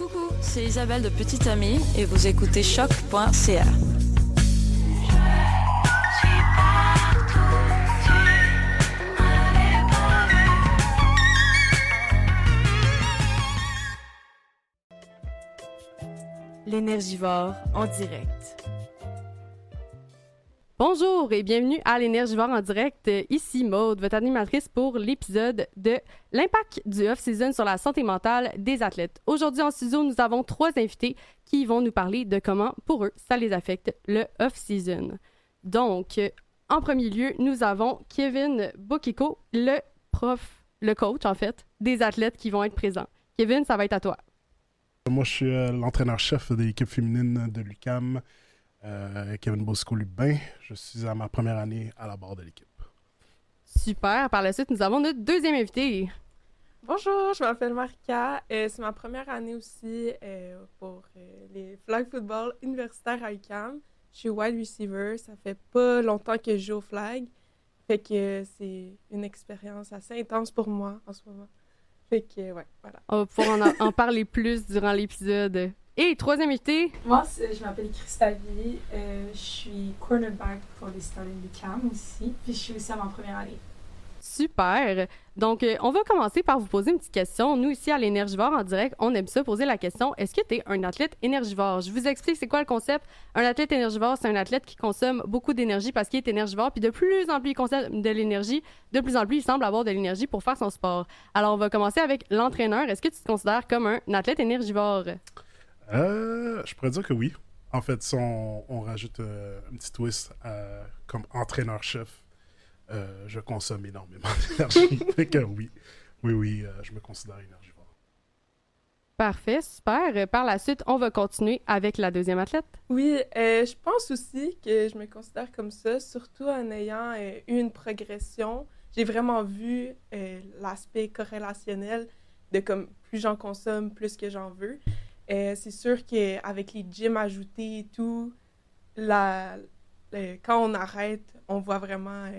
Coucou, c'est Isabelle de Petite Amie et vous écoutez choc.ca. L'Énergivore en direct. Bonjour et bienvenue à l'Énergivore en direct. Ici Maude, votre animatrice pour l'épisode de l'impact du off-season sur la santé mentale des athlètes. Aujourd'hui en studio, nous avons 3 invités qui vont nous parler de comment, pour eux, ça les affecte, le off-season. Donc, en premier lieu, nous avons Kevin Bokiko, le coach en fait, des athlètes qui vont être présents. Kevin, ça va être à toi. Moi, je suis l'entraîneur-chef de l'équipe féminine de l'UQAM, Kevin Bosco-Lubin. Je suis à ma première année à la barre de l'équipe. Super. Par la suite, nous avons notre deuxième invité. Bonjour, je m'appelle Marika. C'est ma première année aussi pour les flag football universitaires à UQAM. Je suis wide receiver. Ça fait pas longtemps que je joue au flag. Fait que c'est une expérience assez intense pour moi en ce moment. Fait que, ouais, voilà. On va pouvoir en parler plus durant l'épisode. Et troisième invité. Moi, je m'appelle Christalie. Je suis cornerback pour les Stallions du CAM ici. Puis je suis aussi à ma première année. Super. Donc, on va commencer par vous poser une petite question. Nous, ici, à l'Énergivore en direct, on aime ça poser la question, est-ce que tu es un athlète énergivore? Je vous explique c'est quoi le concept. Un athlète énergivore, c'est un athlète qui consomme beaucoup d'énergie parce qu'il est énergivore, puis de plus en plus il consomme de l'énergie, de plus en plus il semble avoir de l'énergie pour faire son sport. Alors, on va commencer avec l'entraîneur. Est-ce que tu te considères comme un athlète énergivore? Je pourrais dire que oui. En fait, si on rajoute un petit twist comme entraîneur-chef, je consomme énormément d'énergie. Fait que oui, je me considère énergivore. Parfait, super. Par la suite, on va continuer avec la deuxième athlète. Oui, je pense aussi que je me considère comme ça, surtout en ayant eu une progression. J'ai vraiment vu l'aspect corrélationnel de comme plus j'en consomme, plus que j'en veux. C'est sûr qu'avec les gyms ajoutés et tout, quand on arrête, on voit vraiment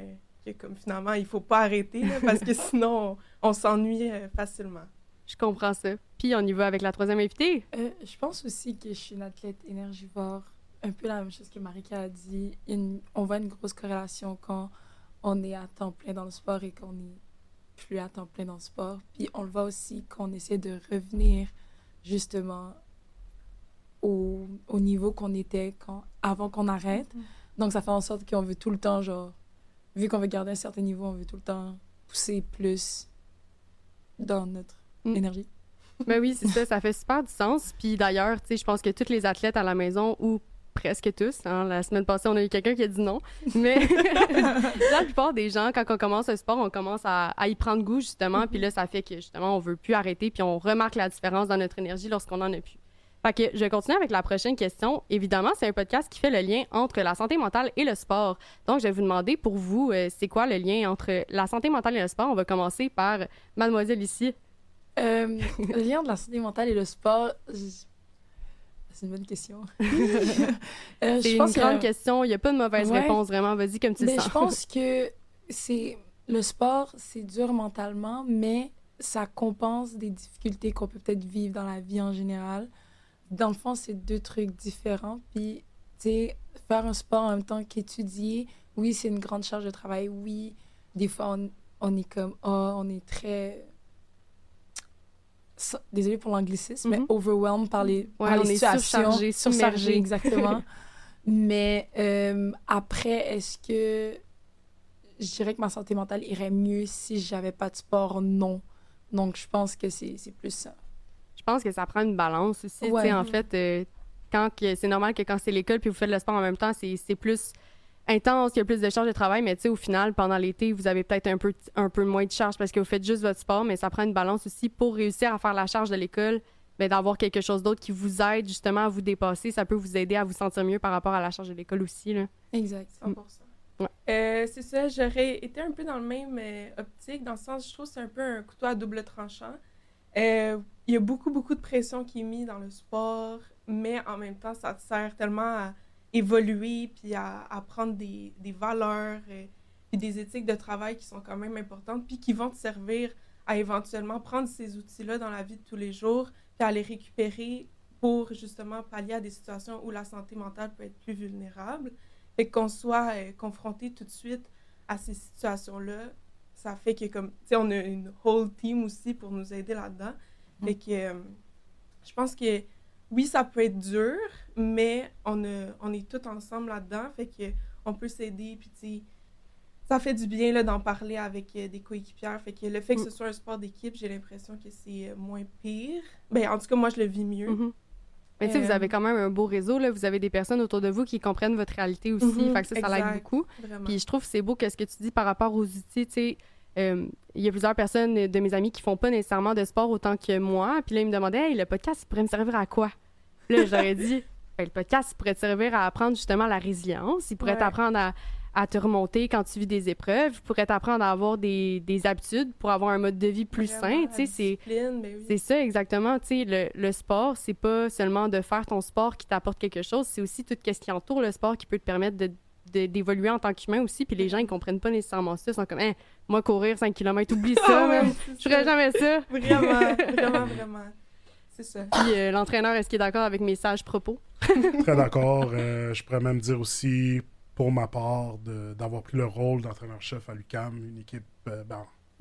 que comme finalement, il ne faut pas arrêter là, parce que sinon, on s'ennuie facilement. Je comprends ça. Puis on y va avec la troisième invitée. Je pense aussi que je suis une athlète énergivore. Un peu la même chose que Marika a dit. On voit une grosse corrélation quand on est à temps plein dans le sport et qu'on n'est plus à temps plein dans le sport. Puis on le voit aussi quand on essaie de revenir justement au niveau qu'on était avant qu'on arrête. Donc, ça fait en sorte qu'on veut tout le temps, genre, vu qu'on veut garder un certain niveau, on veut tout le temps pousser plus dans notre énergie. Ben oui, c'est ça, ça fait super du sens. Puis d'ailleurs, tu sais, je pense que tous les athlètes à la maison, ou presque tous, hein, la semaine passée, on a eu quelqu'un qui a dit non, mais la plupart des gens, quand on commence un sport, on commence à y prendre goût, justement, puis là, ça fait que, justement, on veut plus arrêter, puis on remarque la différence dans notre énergie lorsqu'on en a plus. Fait que je vais continuer avec la prochaine question. Évidemment, c'est un podcast qui fait le lien entre la santé mentale et le sport. Donc, je vais vous demander pour vous, c'est quoi le lien entre la santé mentale et le sport? On va commencer par mademoiselle ici. Le lien de la santé mentale et le sport, c'est une bonne question. C'est une grande question. Il n'y a pas de mauvaise réponse, vraiment. Vas-y comme tu le sens. Je pense que le sport, c'est dur mentalement, mais ça compense des difficultés qu'on peut peut-être vivre dans la vie en général. Dans le fond, c'est 2 trucs différents. Puis, tu sais, faire un sport en même temps qu'étudier, oui, c'est une grande charge de travail. Oui, des fois, on est comme, on est très... Désolée pour l'anglicisme, mais overwhelmed par les situations. Surchargé, exactement. Mais après, est-ce que je dirais que ma santé mentale irait mieux si j'avais pas de sport? Non. Donc, je pense que c'est plus ça. Je pense que ça prend une balance aussi. Ouais. En fait, c'est normal que quand c'est l'école puis vous faites le sport en même temps, c'est plus intense, il y a plus de charge de travail, mais au final, pendant l'été, vous avez peut-être un peu moins de charge parce que vous faites juste votre sport, mais ça prend une balance aussi pour réussir à faire la charge de l'école, d'avoir quelque chose d'autre qui vous aide justement à vous dépasser. Ça peut vous aider à vous sentir mieux par rapport à la charge de l'école aussi. Là. Exact, 100%. Ouais. C'est ça, j'aurais été un peu dans le même optique, dans le sens, je trouve que c'est un peu un couteau à double tranchant. Il y a beaucoup de pression qui est mise dans le sport, mais en même temps, ça te sert tellement à évoluer puis à apprendre des valeurs puis des éthiques de travail qui sont quand même importantes puis qui vont te servir à éventuellement prendre ces outils-là dans la vie de tous les jours puis à les récupérer pour justement pallier à des situations où la santé mentale peut être plus vulnérable. Fait qu'on soit confronté tout de suite à ces situations-là, ça fait que comme, tu sais, on a une whole team aussi pour nous aider là-dedans. Fait que je pense que oui, ça peut être dur, mais on est tous ensemble là-dedans, fait que on peut s'aider, puis tu sais, ça fait du bien là, d'en parler avec des coéquipières. Fait que le fait que ce soit un sport d'équipe, j'ai l'impression que c'est moins pire. Ben, en tout cas, moi, je le vis mieux. Mm-hmm. Mais tu sais, vous avez quand même un beau réseau, là. Vous avez des personnes autour de vous qui comprennent votre réalité aussi. Fait que ça l'aide beaucoup. Vraiment. Puis je trouve que c'est beau qu'est-ce que tu dis par rapport aux outils, tu sais. Il y a plusieurs personnes de mes amis qui font pas nécessairement de sport autant que moi. Puis là, ils me demandaient, hey, le podcast, il pourrait me servir à quoi? Puis là, j'aurais dit, ben, le podcast, il pourrait te servir à apprendre justement la résilience. Il pourrait t'apprendre à te remonter quand tu vis des épreuves. Il pourrait t'apprendre à avoir des habitudes pour avoir un mode de vie plus sain. Tu sais, c'est ça exactement. Tu sais, le sport, c'est pas seulement de faire ton sport qui t'apporte quelque chose, c'est aussi tout ce qui entoure le sport qui peut te permettre d'évoluer en tant qu'humain aussi. Puis les gens, ils comprennent pas nécessairement ça. Ils sont comme, hey, moi, courir 5 km, oublie ça, même. Je ferais jamais ça. Vraiment. C'est ça. Puis l'entraîneur, est-ce qu'il est d'accord avec mes sages propos? Très d'accord. Je pourrais même dire aussi, pour ma part, d'avoir pris le rôle d'entraîneur-chef à l'UQAM, une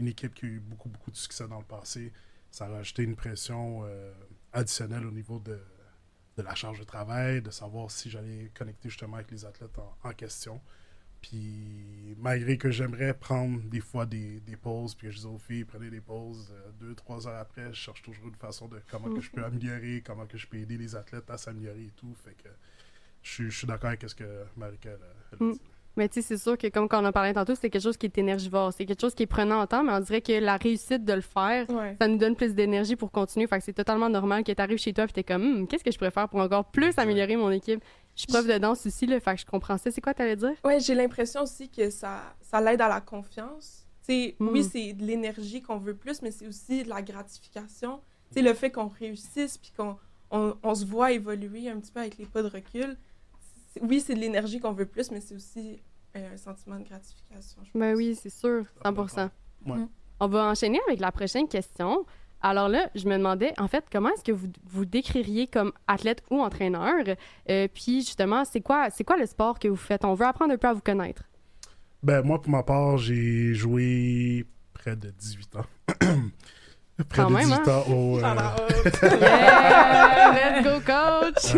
équipe qui a eu beaucoup de succès dans le passé. Ça a rajouté une pression additionnelle au niveau de la charge de travail, de savoir si j'allais connecter justement avec les athlètes en question. Puis malgré que j'aimerais prendre des fois des pauses, puis que je disais aux filles, prenez des pauses, 2-3 heures après, je cherche toujours une façon de comment que je peux améliorer, comment que je peux aider les athlètes à s'améliorer et tout. Fait que je suis d'accord avec ce que Marika a dit. Mais tu sais, c'est sûr que comme quand on en parlait tantôt, c'est quelque chose qui est énergivore. C'est quelque chose qui est prenant en temps, mais on dirait que la réussite de le faire, ça nous donne plus d'énergie pour continuer. Fait que c'est totalement normal que tu arrives chez toi et t'es comme, qu'est-ce que je pourrais faire pour encore plus améliorer mon équipe? Je suis prof de danse aussi, là, fait que je comprends ça. C'est quoi t'allais dire? Ouais, j'ai l'impression aussi que ça l'aide à la confiance. Oui, c'est de l'énergie qu'on veut plus, mais c'est aussi de la gratification. T'sais, le fait qu'on réussisse puis qu'on se voit évoluer un petit peu avec les pas de recul. Oui, c'est de l'énergie qu'on veut plus, mais c'est aussi un sentiment de gratification. Ben oui, c'est sûr, 100%. Ouais. On va enchaîner avec la prochaine question. Alors là, je me demandais, en fait, comment est-ce que vous décririez comme athlète ou entraîneur? Puis justement, c'est quoi le sport que vous faites? On veut apprendre un peu à vous connaître. Ben, moi, pour ma part, j'ai joué près de 18 ans. Quand même, ans au... Yeah! Let's go, coach!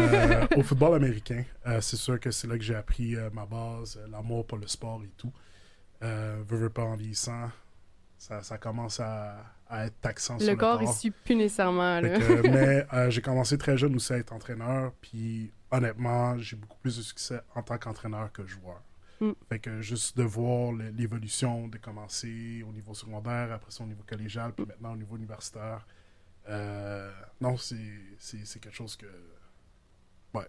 Au football américain. C'est sûr que c'est là que j'ai appris ma base, l'amour pour le sport et tout. Veux pas en vieillissant, ça commence à être taxant sur le corps. Le corps, il suit plus nécessairement. Là. Mais j'ai commencé très jeune aussi à être entraîneur, puis honnêtement, j'ai beaucoup plus de succès en tant qu'entraîneur que joueur. Fait que juste de voir l'évolution, de commencer au niveau secondaire, après ça au niveau collégial, puis maintenant au niveau universitaire, non, c'est quelque chose que... Ouais.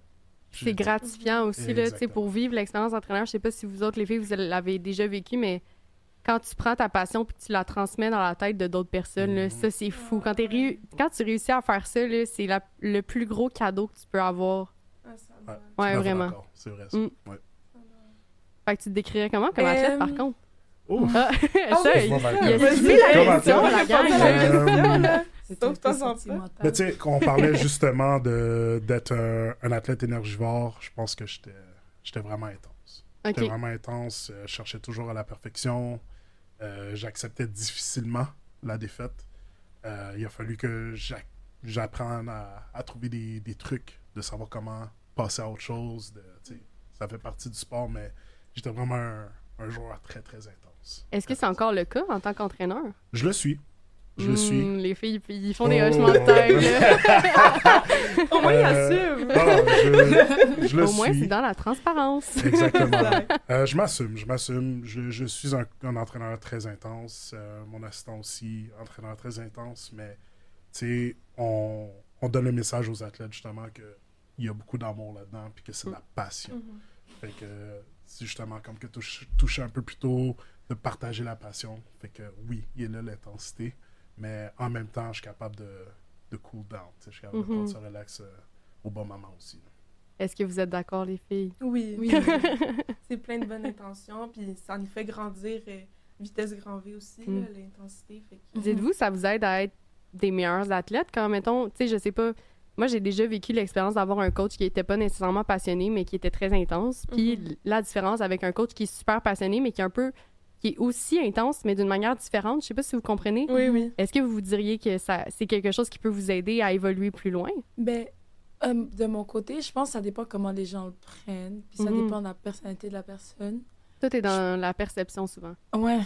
C'est gratifiant aussi, là, pour vivre l'expérience d'entraîneur. Je sais pas si vous autres, les filles, vous l'avez déjà vécu, mais quand tu prends ta passion puis tu la transmets dans la tête de d'autres personnes, là, ça, c'est fou. Quand tu réussis à faire ça, là, c'est le plus gros cadeau que tu peux avoir. Ouais, vraiment. C'est vrai, ça. Ouais. Fait que tu te décrirais comment comme athlète, par contre? Oh! Ça, il a suivi la question, la gang. Mais tu sais, on parlait justement d'être un athlète énergivore, je pense que j'étais vraiment intense. J'étais vraiment intense, je cherchais toujours à la perfection, j'acceptais difficilement la défaite. Il a fallu que j'apprenne à trouver des trucs, de savoir comment passer à autre chose. Ça fait partie du sport, mais j'étais vraiment un joueur très, très intense. Est-ce que c'est encore le cas en tant qu'entraîneur? Je le suis. Les filles, ils font des hochements de tête. Au moins, ils assument. Je le Au moins, suis. c'est dans la transparence. Exactement. Je m'assume. Je suis un entraîneur très intense. Mon assistant aussi, entraîneur très intense. Mais, tu sais, on donne le message aux athlètes, justement, qu'il y a beaucoup d'amour là-dedans puis que c'est de la passion. Fait que c'est justement comme que toucher un peu plus tôt, de partager la passion. Fait que oui, il y a là l'intensité, mais en même temps, je suis capable de cool down. Je suis capable de prendre ce relax au bon moment aussi. Est-ce que vous êtes d'accord, les filles? Oui. C'est plein de bonnes intentions, puis ça nous fait grandir vitesse grand V aussi, là, l'intensité. Dites-vous, ça vous aide à être des meilleurs athlètes quand, mettons, tu sais, je sais pas, moi, j'ai déjà vécu l'expérience d'avoir un coach qui était pas nécessairement passionné, mais qui était très intense. Puis la différence avec un coach qui est super passionné, mais qui est aussi intense, mais d'une manière différente. Je sais pas si vous comprenez. Oui, oui. Est-ce que vous diriez que c'est quelque chose qui peut vous aider à évoluer plus loin? Ben, de mon côté, je pense que ça dépend comment les gens le prennent, puis ça dépend de la personnalité de la personne. Toi, t'es dans la perception souvent. Ouais.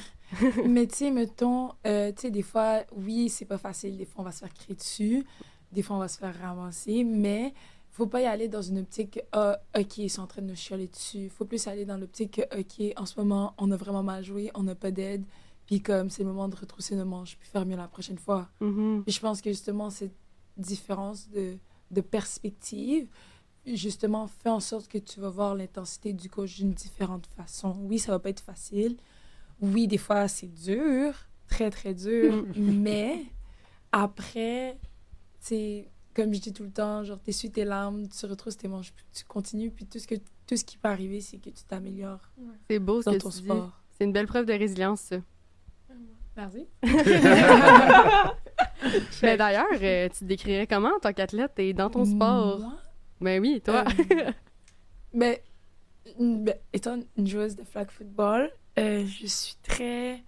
Mais tu sais, mettons, tu sais, des fois, oui, c'est pas facile. Des fois, on va se faire crier dessus. Des fois, on va se faire ramasser. Mais faut pas y aller dans une optique que, ah, OK, ils sont en train de nous chialer dessus. Faut plus aller dans l'optique que, OK, en ce moment, on a vraiment mal joué, on n'a pas d'aide. Puis comme, c'est le moment de retrousser nos manches, puis faire mieux la prochaine fois. Mhm. Puis je pense que justement, cette différence de perspective, justement, fait en sorte que tu vas voir l'intensité du coach d'une différente façon. Oui, ça va pas être facile. Oui, des fois, c'est dur, très, très dur. Mais après, c'est comme je dis tout le temps, genre, t'essuies tes larmes, tu retrousses tes manches, puis tu continues. Puis tout ce qui peut arriver, c'est que tu t'améliores C'est beau ce dans que ton tu dis. sport. C'est une belle preuve de résilience, ça. Merci. Mais d'ailleurs, tu te décrirais comment en tant qu'athlète et dans ton sport? Moi, Ben oui, toi. ben, étant une joueuse de flag football, je suis très...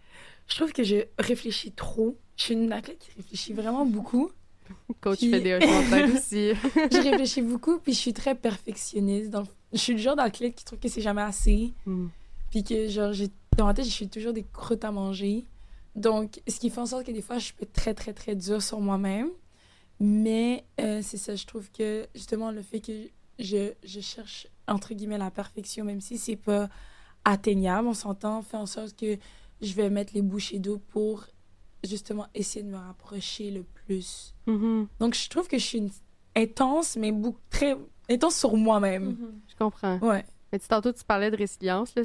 Je trouve que je réfléchis trop. Je suis une athlète qui réfléchit vraiment beaucoup. Coach Puis- fait des hochements de tête aussi. Je réfléchis beaucoup, puis je suis très perfectionniste. Je suis le genre d'athlète qui trouve que c'est jamais assez. Mm. Puis que, genre, dans ma tête, je suis toujours des croûtes à manger. Donc, ce qui fait en sorte que des fois, je peux être très, très, très dure sur moi-même. Mais c'est ça, je trouve que, justement, le fait que je cherche, entre guillemets, la perfection, même si c'est pas atteignable, on s'entend, fait en sorte que je vais mettre les bouchées d'eau pour, justement, essayer de me rapprocher le plus. Mhm. Donc, je trouve que je suis intense, mais très intense sur moi-même. Je comprends. Ouais. Mais tantôt, tu parlais de résilience. Là.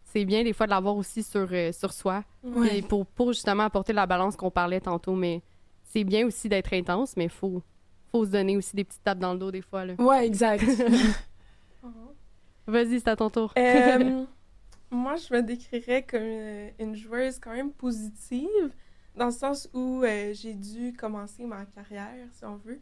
C'est bien des fois de l'avoir aussi sur soi. Ouais. Et pour justement apporter la balance qu'on parlait tantôt. Mais c'est bien aussi d'être intense, mais faut se donner aussi des petites tapes dans le dos des fois. Là. Ouais, exact. Vas-y, c'est à ton tour. Moi, je me décrirais comme une joueuse quand même positive, dans le sens où j'ai dû commencer ma carrière, si on veut,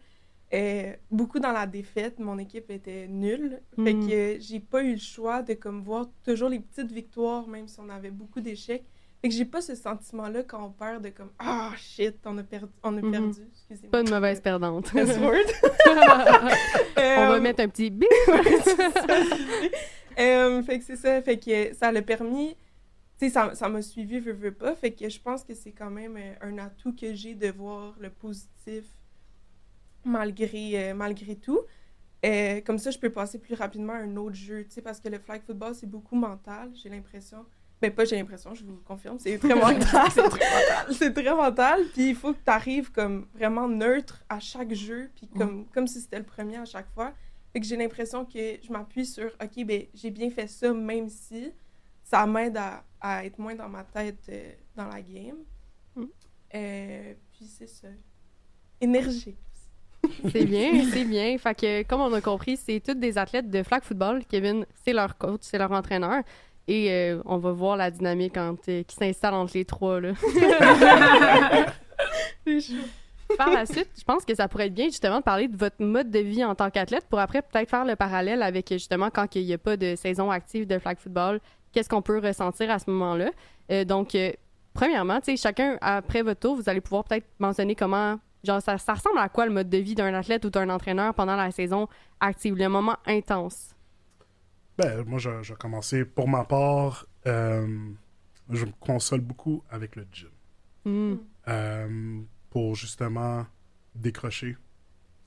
beaucoup dans la défaite. Mon équipe était nulle. Fait que j'ai pas eu le choix de comme voir toujours les petites victoires, même si on avait beaucoup d'échecs. Fait que j'ai pas ce sentiment-là quand on perd de comme « Ah, shit, on a perdu. » Excusez-moi. Pas une mauvaise perdante. S-word. On va mettre un petit bip. Fait que c'est ça. Fait que ça l'a permis... Tu sais, ça m'a suivi, veux pas. Fait que je pense que c'est quand même un atout que j'ai de voir le positif malgré tout. Comme ça, je peux passer plus rapidement à un autre jeu, tu sais, parce que le flag football, c'est beaucoup mental, j'ai l'impression. Ben, pas j'ai l'impression, je vous confirme, c'est très mental. C'est très mental, puis il faut que tu arrives comme vraiment neutre à chaque jeu, puis comme si c'était le premier à chaque fois. Fait que j'ai l'impression que je m'appuie sur, OK, ben, j'ai bien fait ça, même si ça m'aide à être moins dans ma tête dans la game. Puis c'est ça. Énergique. C'est bien, c'est bien. Fait que, comme on a compris, c'est tous des athlètes de flag football. Kevin, c'est leur coach, c'est leur entraîneur. Et on va voir la dynamique qui s'installe entre les trois. Là. C'est chaud. Par la suite, je pense que ça pourrait être bien justement de parler de votre mode de vie en tant qu'athlète pour après peut-être faire le parallèle avec justement quand il n'y a pas de saison active de flag football, qu'est-ce qu'on peut ressentir à ce moment-là. Donc, premièrement, tu sais, chacun, après votre tour, vous allez pouvoir peut-être mentionner comment, genre, ça ressemble à quoi le mode de vie d'un athlète ou d'un entraîneur pendant la saison active, le moment intense. Ben, moi, je vais commencer. Pour ma part, je me console beaucoup avec le gym. Pour justement décrocher,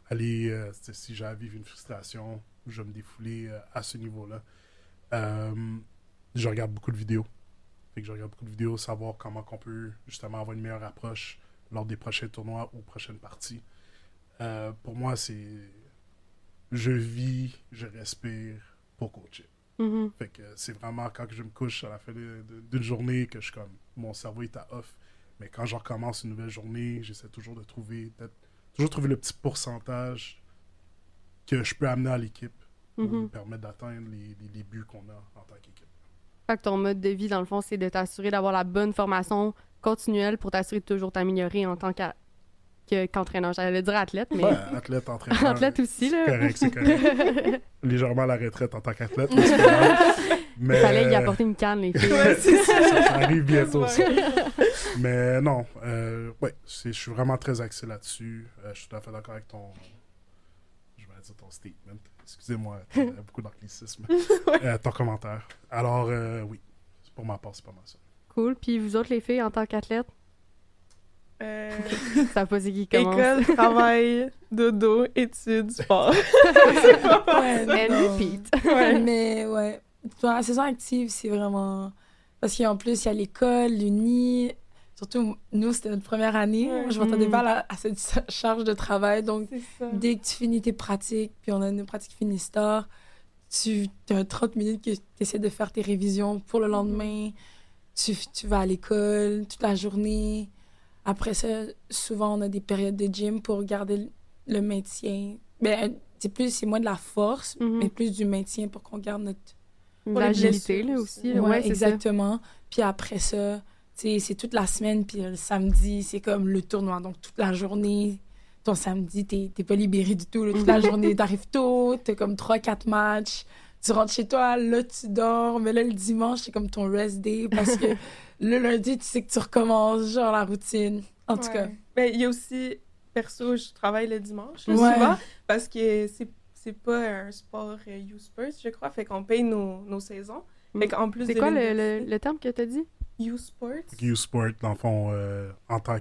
aller, si j'ai à vivre une frustration, je vais me défouler à ce niveau-là. Je regarde beaucoup de vidéos. Fait que je regarde beaucoup de vidéos, savoir comment on peut justement avoir une meilleure approche lors des prochains tournois ou prochaines parties. Pour moi, c'est... Je vis, je respire pour coacher. Fait que c'est vraiment quand je me couche à la fin d'une journée que je comme... Mon cerveau est à off. Mais quand je recommence une nouvelle journée, j'essaie toujours de trouver le petit pourcentage que je peux amener à l'équipe pour nous permettre d'atteindre les buts qu'on a en tant qu'équipe. Fait que ton mode de vie, dans le fond, c'est de t'assurer d'avoir la bonne formation continuelle pour t'assurer de toujours t'améliorer en tant qu'entraîneur. J'allais dire athlète, mais Athlète, entraîneur. athlète aussi, là. C'est correct. Légèrement à la retraite en tant qu'athlète. Mais c'est pas grave. Mais Il fallait y apporter une canne, les filles. Ouais, c'est ça. ça arrive bientôt, ça. Ouais. Mais non, je suis vraiment très axé là-dessus. Je suis tout à fait d'accord avec je vais dire ton statement. Excusez-moi, il y a beaucoup d'anglicisme. Ton commentaire. Alors, oui, pour ma part, c'est pas mal ça. Cool. Puis vous autres, les filles, en tant qu'athlète, ça pas c'est qui commence. École, travail, dodo, études, sport. Ouais, And non. repeat. Ouais. Mais ouais, dans la saison active, c'est vraiment... Parce qu'en plus, il y a l'école, l'uni. Surtout, nous, c'était notre première année. Ouais. Moi, je m'attendais pas à cette charge de travail. Donc, C'est ça. dès que tu finis tes pratiques, puis on a une pratique finie tard, tu as 30 minutes que tu essaies de faire tes révisions pour le lendemain. Tu vas à l'école toute la journée. Après ça, souvent, on a des périodes de gym pour garder le maintien. Ben, c'est moins de la force, Mhm. mais plus du maintien pour qu'on garde notre... Pour les L'agilité, blessures là, aussi. aussi. Ouais, Ouais, c'est ça. exactement. Puis après ça, c'est toute la semaine, puis le samedi, c'est comme le tournoi. Donc, toute la journée, ton samedi, t'es pas libéré du tout. Là. Toute la journée, t'arrives tôt, t'as comme 3-4 matchs. Tu rentres chez toi, là, tu dors. Mais là, le dimanche, c'est comme ton rest day parce que le lundi, tu sais que tu recommences, genre, la routine. En tout cas. Ben, il y a aussi, perso, je travaille le dimanche, là, Ouais. souvent, parce que c'est pas un sport U-Sports, je crois, fait qu'on paye nos saisons. Mm. Fait qu'en plus C'est de quoi l'université- le terme que t'as dit? U-Sports? U-Sport, dans le fond, en tant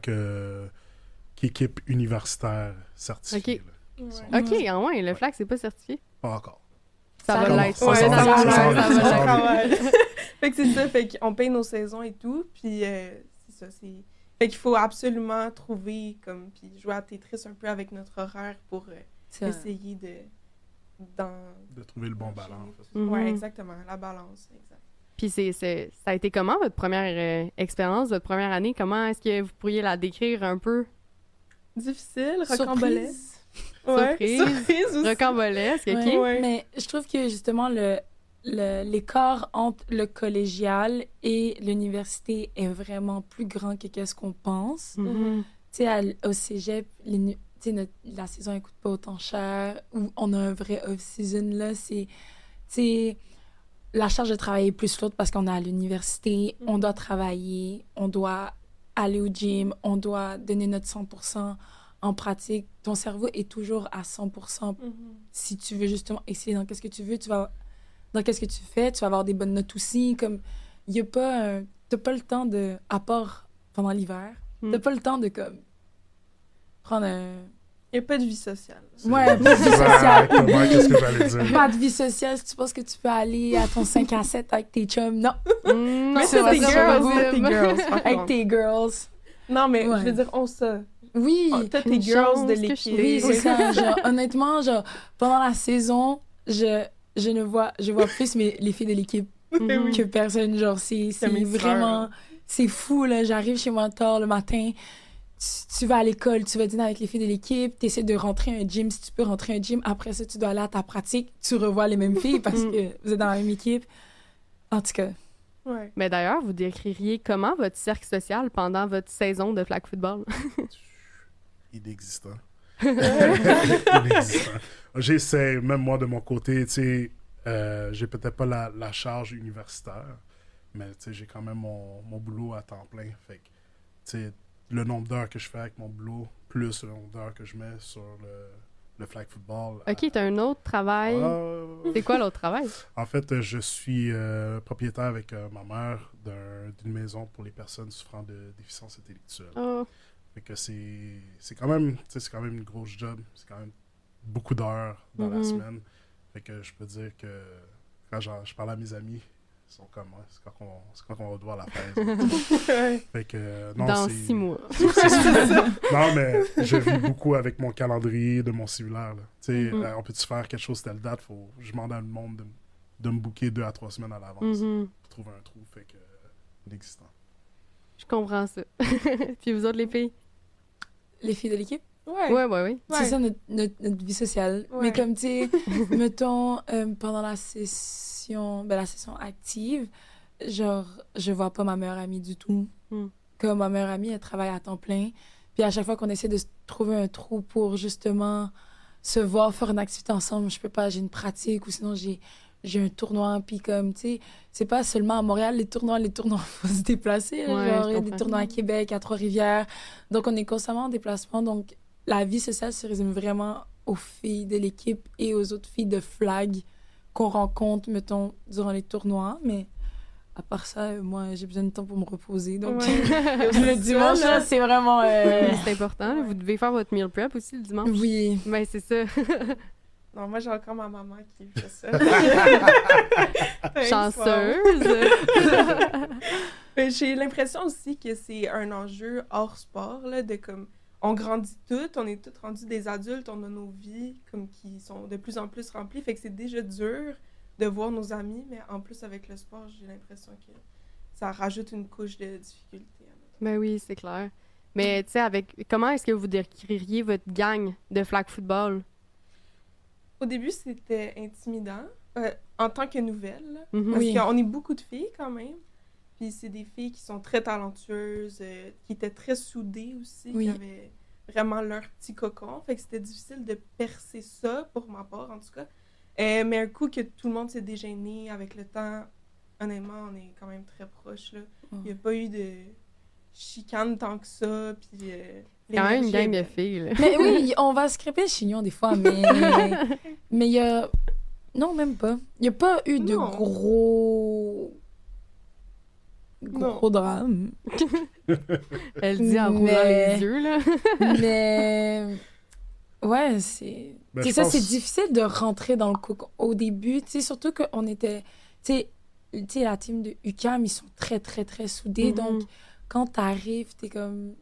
qu'équipe universitaire certifiée. Ok. là. OK, en moins, le flag, c'est pas certifié. Pas encore. Ça Ça va commence. l'être. Ça Ouais, s'en ça vient, va ça s'en l'être, vient, ça ça s'en va vient. l'être. Fait que c'est ça, fait qu'on paye nos saisons et tout, puis c'est ça, c'est... Fait qu'il faut absolument trouver, comme, puis jouer à Tetris un peu avec notre horaire pour Ça- essayer De trouver le bon ballon. en fait. Mhm. Ouais, exactement, la balance, exact. Puis ça a été comment, votre première expérience, votre première année? Comment est-ce que vous pourriez la décrire un peu? Difficile, rocambolesque. Surprise. Surprise aussi. Rocambolesque, OK? Ouais, Ouais. Mais je trouve que justement, l'écart entre le collégial et l'université est vraiment plus grand que qu'est-ce qu'on pense. Mhm. Tu sais, au cégep, tu sais, la saison ne coûte pas autant cher, ou on a un vrai off-season, là, tu sais, la charge de travail est plus lourde parce qu'on est à l'université, on doit travailler, on doit aller au gym, on doit donner notre 100% en pratique. Ton cerveau est toujours à 100%. Mhm. Si tu veux justement essayer dans qu'est-ce que tu veux, dans qu'est-ce que tu fais, tu vas avoir des bonnes notes aussi. Comme, il y a pas, t'as pas le temps de, à part pendant l'hiver, t'as pas le temps de, comme, prendre un... Il n'y a pas de vie sociale. Ouais, pas de vie sociale. Exactement, qu'est-ce que j'allais dire? Pas de vie sociale, si tu penses que tu peux aller à ton 5 à 7 avec tes chums. Non, Mm, Mais ça, c'est tes ça, girls, ça, c'est tes ça. girls, par avec contre. tes girls. Non, mais Ouais. je veux dire, on ça. Oui, Oh, t'as tes une girls chance de que je l'équipe. oui, c'est ça. Genre, honnêtement, genre, pendant la saison, je vois plus les filles de l'équipe Mhm. que personne. Genre, c'est mes vraiment... sœurs. C'est fou, là. J'arrive chez moi tard le matin. Tu vas à l'école, tu vas dîner avec les filles de l'équipe, tu essaies de rentrer un gym si tu peux rentrer un gym. Après ça, tu dois aller à ta pratique. Tu revois les mêmes filles parce que vous êtes dans la même équipe. En tout cas, Ouais. Mais d'ailleurs, vous décririez comment votre cercle social pendant votre saison de flag football? Inexistant. Inexistant. J'essaie, même moi de mon côté, tu sais, j'ai peut-être pas la charge universitaire, mais tu sais, j'ai quand même mon boulot à temps plein. Fait que, tu sais, le nombre d'heures que je fais avec mon boulot, plus le nombre d'heures que je mets sur le flag football. OK, t'as un autre travail. C'est quoi l'autre travail? En fait, je suis propriétaire avec ma mère d'une maison pour les personnes souffrant de déficience intellectuelle. Oh. Fait que c'est quand même, tu sais, c'est quand même une grosse job. C'est quand même beaucoup d'heures dans la Mhm. semaine. Fait que je peux dire que quand je parle à mes amis, ils sont comme moi. C'est quand qu'on va devoir la faire. Ouais. Fait que non, Dans c'est 6 mois. c'est ça. Non, mais je vis beaucoup avec mon calendrier de mon cellulaire. Là. Tu sais, Mhm. on peut-tu faire quelque chose telle date? Je demande à le monde de me booker 2 à 3 semaines à l'avance Mhm. pour trouver un trou. Fait que inexistant. Je comprends ça. Puis vous autres, les filles? les filles de l'équipe, Ouais. Ouais. Ouais. c'est ça notre vie sociale. Ouais. Mais comme, tu sais, mettons, pendant la session active, genre, je vois pas ma meilleure amie du tout. Mm. Comme ma meilleure amie, elle travaille à temps plein. Puis à chaque fois qu'on essaie de trouver un trou pour justement se voir, faire une activité ensemble, je peux pas, j'ai une pratique ou sinon j'ai un tournoi. Puis comme, tu sais, c'est pas seulement à Montréal, les tournois, faut se déplacer. Là, Ouais, genre, je il y a des comprends. tournois à Québec, à Trois-Rivières. Donc, on est constamment en déplacement. Donc, la vie sociale se résume vraiment aux filles de l'équipe et aux autres filles de flag qu'on rencontre, mettons, durant les tournois. Mais à part ça, moi, j'ai besoin de temps pour me reposer. Donc, Ouais. le dimanche, là, c'est vraiment... C'est important. Là. Vous devez faire votre meal prep aussi le dimanche. Oui. Ben, c'est ça. Non, moi, j'ai encore ma maman qui fait ça. Chanceuse. Mais j'ai l'impression aussi que c'est un enjeu hors sport, là, de comme... On grandit toutes, on est toutes rendues des adultes, on a nos vies comme qui sont de plus en plus remplies, fait que c'est déjà dur de voir nos amis, mais en plus avec le sport, j'ai l'impression que ça rajoute une couche de difficulté. Ben oui, c'est clair. Mais tu sais, comment est-ce que vous décririez votre gang de flag football? Au début, c'était intimidant, en tant que nouvelle, là, Mhm. parce Oui. qu'on est beaucoup de filles quand même. Puis c'est des filles qui sont très talentueuses, qui étaient très soudées aussi, Oui. qui avaient vraiment leur petit cocon. Fait que c'était difficile de percer ça, pour ma part en tout cas. Mais un coup que tout le monde s'est dégêné avec le temps, honnêtement, on est quand même très proches, là. Il n'y a pas eu de chicane tant que ça, puis... Quand même une l'énergie gang est de belle. filles. Là. Mais oui, on va scraper le chignon des fois, mais il y a... Non, même pas. Il n'y a pas eu de Non. gros drame. Elle dit en roulant Mais- les yeux, là. Mais... Ouais, c'est... Ben, c'est je ça, pense- c'est difficile de rentrer dans le cocon. Au début, tu sais, surtout qu'on était... Tu sais, la team de UQAM, ils sont très, très, très soudés. Mhm. Donc, quand t'arrives, t'es comme...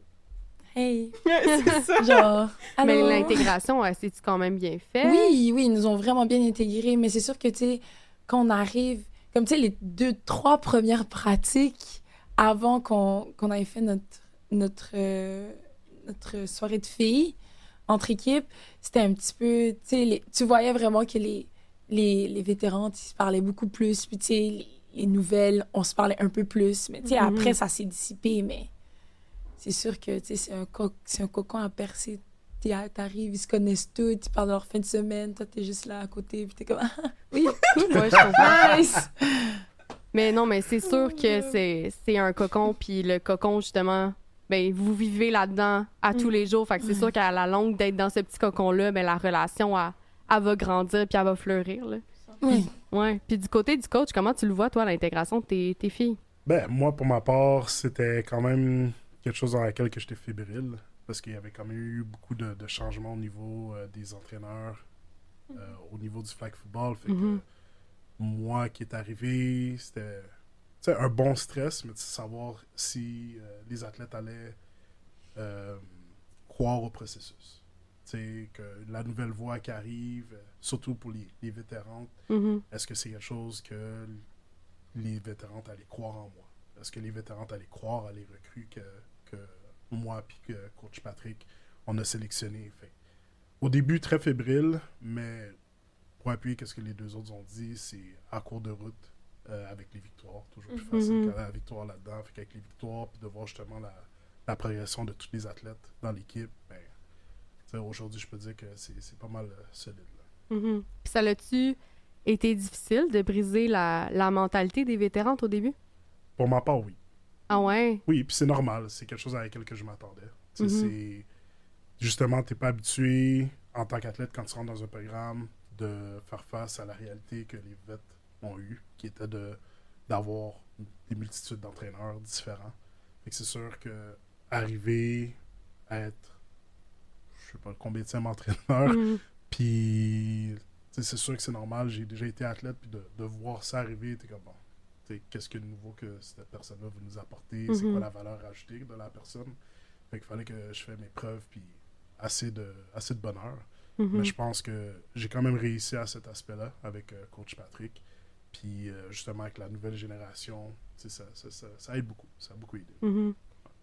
Hey! c'est ça. Genre... Mais allô? l'intégration, c'est-tu quand même bien fait? Oui, oui, ils nous ont vraiment bien intégrés, mais c'est sûr que, tu sais, quand on arrive, comme, tu sais, les 2-3 premières pratiques avant qu'on ait fait notre soirée de filles entre équipes, c'était un petit peu, tu sais, tu voyais vraiment que les vétérans, ils se parlaient beaucoup plus, puis, tu sais, les nouvelles, on se parlait un peu plus, mais, tu sais, après, ça s'est dissipé, mais c'est sûr que, tu sais, c'est un cocon à percer. T'arrives, ils se connaissent tous, ils parlent de leur fin de semaine, toi, t'es juste là à côté, puis t'es comme, ah, oui, cool, Ouais, je comprends. nice! Mais non, mais c'est sûr que c'est un cocon, puis le cocon, justement, ben vous vivez là-dedans à tous les jours. Fait que c'est sûr qu'à la longue, d'être dans ce petit cocon-là, ben la relation, elle va grandir, puis elle va fleurir, là. Oui. Ouais. Puis du côté du coach, comment tu le vois, toi, l'intégration de tes filles? Ben, moi, pour ma part, c'était quand même quelque chose dans laquelle que j'étais fébrile, parce qu'il y avait quand même eu beaucoup de changements au niveau des entraîneurs, au niveau du flag football. Fait que moi qui est arrivé, c'était tu sais, un bon stress, mais de savoir si les athlètes allaient croire au processus. Tu sais, que la nouvelle voie qui arrive, surtout pour les vétérans, Mhm. est-ce que c'est quelque chose que les vétérans allaient croire en moi? Est-ce que les vétérans allaient croire à les recrues que moi et que coach Patrick, on a sélectionné? Fait, au début, très fébrile, mais pour appuyer ce que les deux autres ont dit, c'est à court de route avec les victoires. Toujours plus facile que la victoire là-dedans. Fait qu'avec les victoires, puis de voir justement la progression de tous les athlètes dans l'équipe, ben, tu sais, aujourd'hui, je peux dire que c'est pas mal solide. Là. Mhm. Puis ça l'a-tu été difficile de briser la mentalité des vétérans au début? Pour ma part, oui. Ah ouais? Oui, puis c'est normal. C'est quelque chose à laquelle que je m'attendais. Tu sais, c'est... Justement, t'es pas habitué, en tant qu'athlète, quand tu rentres dans un programme, de faire face à la réalité que les vets ont eue, qui était d'avoir des multitudes d'entraîneurs différents. Fait que c'est sûr que arriver à être, je sais pas combien de entraîneur, Mhm. puis tu sais, c'est sûr que c'est normal. J'ai déjà été athlète, puis de voir ça arriver, t'es comme bon. Qu'est-ce que de nouveau que cette personne-là veut nous apporter, c'est quoi la valeur ajoutée de la personne. Fait qu'il fallait que je fasse mes preuves, puis assez de bonheur. Mais je pense que j'ai quand même réussi à cet aspect-là avec coach Patrick. Puis justement, avec la nouvelle génération, ça aide beaucoup. Ça a beaucoup aidé. Mhm.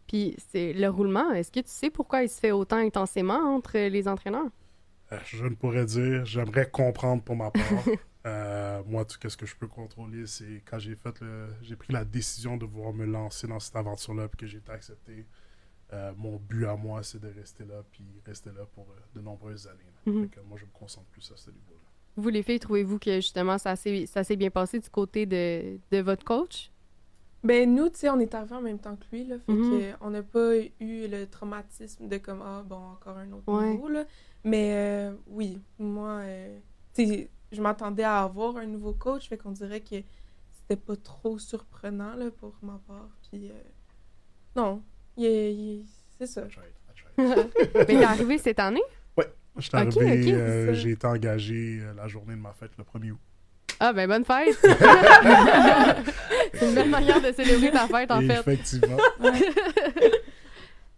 Puis c'est le roulement, est-ce que tu sais pourquoi il se fait autant intensément entre les entraîneurs? Je ne pourrais dire, j'aimerais comprendre pour ma part. Moi, tout ce que je peux contrôler, c'est quand j'ai pris la décision de vouloir me lancer dans cette aventure-là, puis que j'ai été accepté. mon but à moi, c'est de rester là, puis rester là pour de nombreuses années. Mhm. Fait que moi, je me concentre plus à ce niveau-là. Vous, les filles, trouvez-vous que justement ça s'est bien passé du côté de votre coach? Ben, nous, tu sais, on est arrivés en même temps que lui, là. Fait Mhm. que on n'a pas eu le traumatisme de comme, ah, bon, encore un autre Ouais. niveau, là. Mais oui, moi, tu sais, je m'attendais à avoir un nouveau coach, fait qu'on dirait que c'était pas trop surprenant, là, pour ma part. Puis, non, c'est ça. I tried. Mais t'es arrivé cette année? Je suis Ok, arrivé, ok, c'est ça. j'ai été engagé la journée de ma fête, le 1er août. Ah, ben bonne fête! C'est une belle manière de célébrer ta fête, en fait. Effectivement.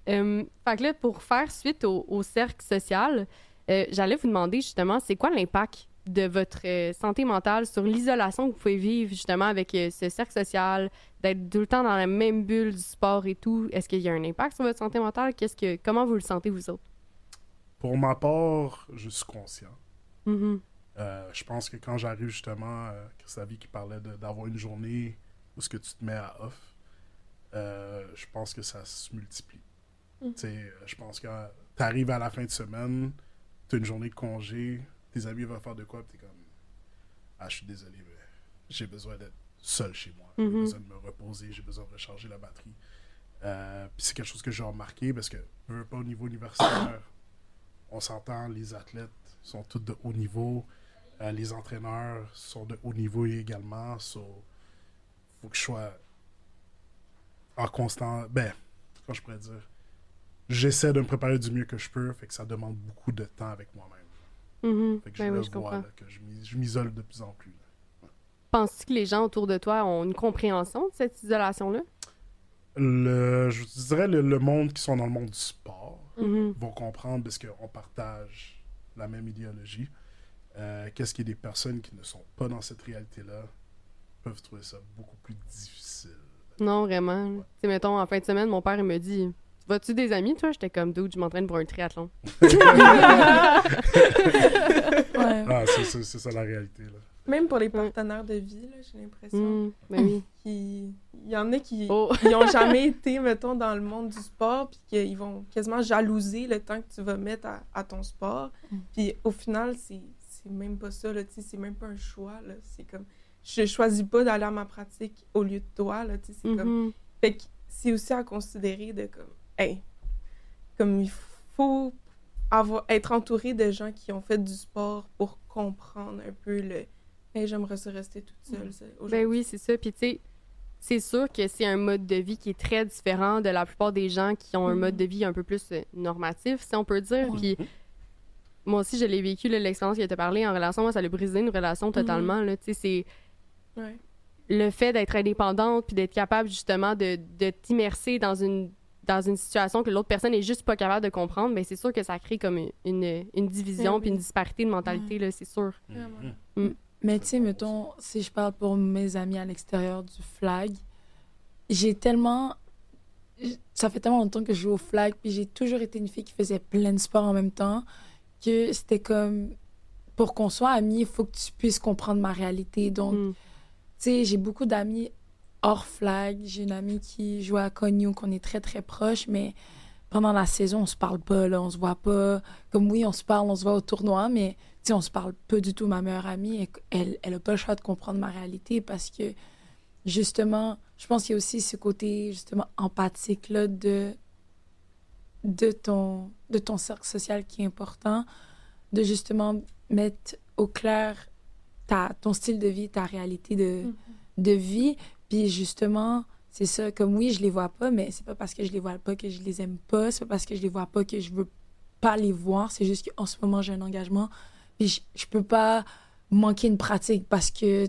Fait que là, pour faire suite au cercle social, j'allais vous demander justement, c'est quoi l'impact de votre santé mentale sur l'isolation que vous pouvez vivre justement avec ce cercle social, d'être tout le temps dans la même bulle du sport et tout? Est-ce qu'il y a un impact sur votre santé mentale? Comment vous le sentez, vous autres? Pour ma part, je suis conscient. Mhm. Je pense que quand j'arrive justement, Christavi qui parlait d'avoir une journée où ce que tu te mets à off, je pense que ça se multiplie. Mhm. Tu sais, je pense que tu arrives à la fin de semaine, tu as une journée de congé, tes amis vont faire de quoi, puis tu es comme, ah, je suis désolé, mais j'ai besoin d'être seul chez moi. J'ai Mhm. besoin de me reposer, j'ai besoin de recharger la batterie. Puis c'est quelque chose que j'ai remarqué parce que, pas au niveau universitaire, on s'entend, les athlètes sont tous de haut niveau. Les entraîneurs sont de haut niveau également. Faut que je sois en constant. Ben, comment je pourrais dire? J'essaie de me préparer du mieux que je peux, fait que ça demande beaucoup de temps avec moi-même. Mhm. Fait que Ben je oui, le je vois, comprends. là, que je m'isole de plus en plus. Là. Penses-tu que les gens autour de toi ont une compréhension de cette isolation-là? Je dirais le monde qui sont dans le monde du sport Mhm. vont comprendre parce qu'on partage la même idéologie. Qu'est-ce qu'il y a des personnes qui ne sont pas dans cette réalité-là peuvent trouver ça beaucoup plus difficile. Non, vraiment. Tu sais, mettons, en fin de semaine, mon père, il me dit « Vas-tu des amis, toi? » J'étais comme « Dude, je m'entraîne pour un triathlon. Ouais. Ah, c'est ça la réalité. Là. Même pour les partenaires de vie, là, j'ai l'impression. Mm, ben oui. Il y en a qui Oh. n'ont jamais été, mettons, dans le monde du sport, puis qu'ils vont quasiment jalouser le temps que tu vas mettre à ton sport. Mm. Puis au final, c'est même pas ça, là, tu sais, c'est même pas un choix, là. C'est comme, je choisis pas d'aller à ma pratique au lieu de toi, là, tu sais, c'est comme... Mhm. Fait que c'est aussi à considérer de comme, hey, comme il faut être entouré de gens qui ont fait du sport pour comprendre un peu le, hey, j'aimerais ça rester toute seule aujourd'hui. Ben oui, c'est ça. Puis tu sais, c'est sûr que c'est un mode de vie qui est très différent de la plupart des gens qui ont un Mhm. mode de vie un peu plus normatif, si on peut dire. Ouais. Puis moi aussi, je l'ai vécu, là, l'expérience que tu as parlé en relation. Moi, ça a brisé une relation totalement. Là, tu sais, c'est Ouais. le fait d'être indépendante puis d'être capable justement de t'immerser dans une situation que l'autre personne est juste pas capable de comprendre, ben c'est sûr que ça crée comme une division Ben puis une oui. disparité de mentalité, là, c'est sûr. Vraiment. Mais tu sais, mettons, si je parle pour mes amis à l'extérieur du flag, j'ai tellement... Ça fait tellement longtemps que je joue au flag, puis j'ai toujours été une fille qui faisait plein de sports en même temps, que c'était comme... Pour qu'on soit amis, il faut que tu puisses comprendre ma réalité. Donc, Mm. tu sais, j'ai beaucoup d'amis hors flag. J'ai une amie qui joue à Cognou, qu'on est très, très proches, mais pendant la saison, on se parle pas, là, on se voit pas. Comme oui, on se parle, on se voit au tournoi, mais tu sais, on se parle pas du tout. Ma meilleure amie, elle a pas le choix de comprendre ma réalité parce que, justement, je pense qu'il y a aussi ce côté, justement, empathique-là de ton cercle social qui est important, de justement mettre au clair ton style de vie, ta réalité de vie. Puis justement, c'est ça, comme oui, je les vois pas, mais c'est pas parce que je les vois pas que je les aime pas, c'est pas parce que je les vois pas que je veux pas les voir, c'est juste qu'en ce moment, j'ai un engagement, puis je peux pas manquer une pratique parce que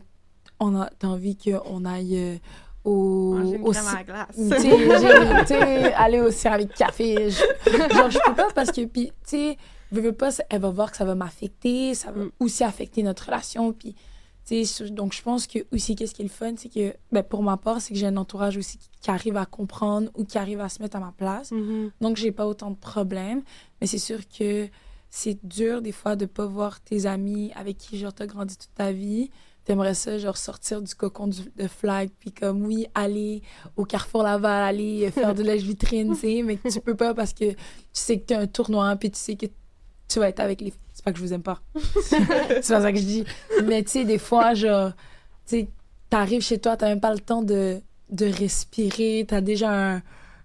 t'as envie qu'on aille Manger une au crème à la glace. tu sais, aller au Céramique Café. Genre, je peux pas parce que, puis, tu sais, veux pas, elle va voir que ça va m'affecter, ça va aussi affecter notre relation. Puis, tu sais, donc je pense que aussi, qu'est-ce qui est le fun, c'est que, ben, pour ma part, c'est que j'ai un entourage aussi qui arrive à comprendre ou qui arrive à se mettre à ma place. Mhm. Donc, j'ai pas autant de problèmes. Mais c'est sûr que c'est dur, des fois, de pas voir tes amis avec qui, genre, t'as grandi toute ta vie. t'aimerais ça, genre, sortir du cocon de flag, puis comme, oui, aller au Carrefour Laval, aller faire de la vitrine, tu sais, mais que tu peux pas parce que tu sais que t'as un tournoi, puis tu sais que tu vas être avec les... C'est pas que je vous aime pas. C'est pas ça que je dis. Mais tu sais, des fois, genre, tu sais, t'arrives chez toi, t'as même pas le temps de respirer, t'as déjà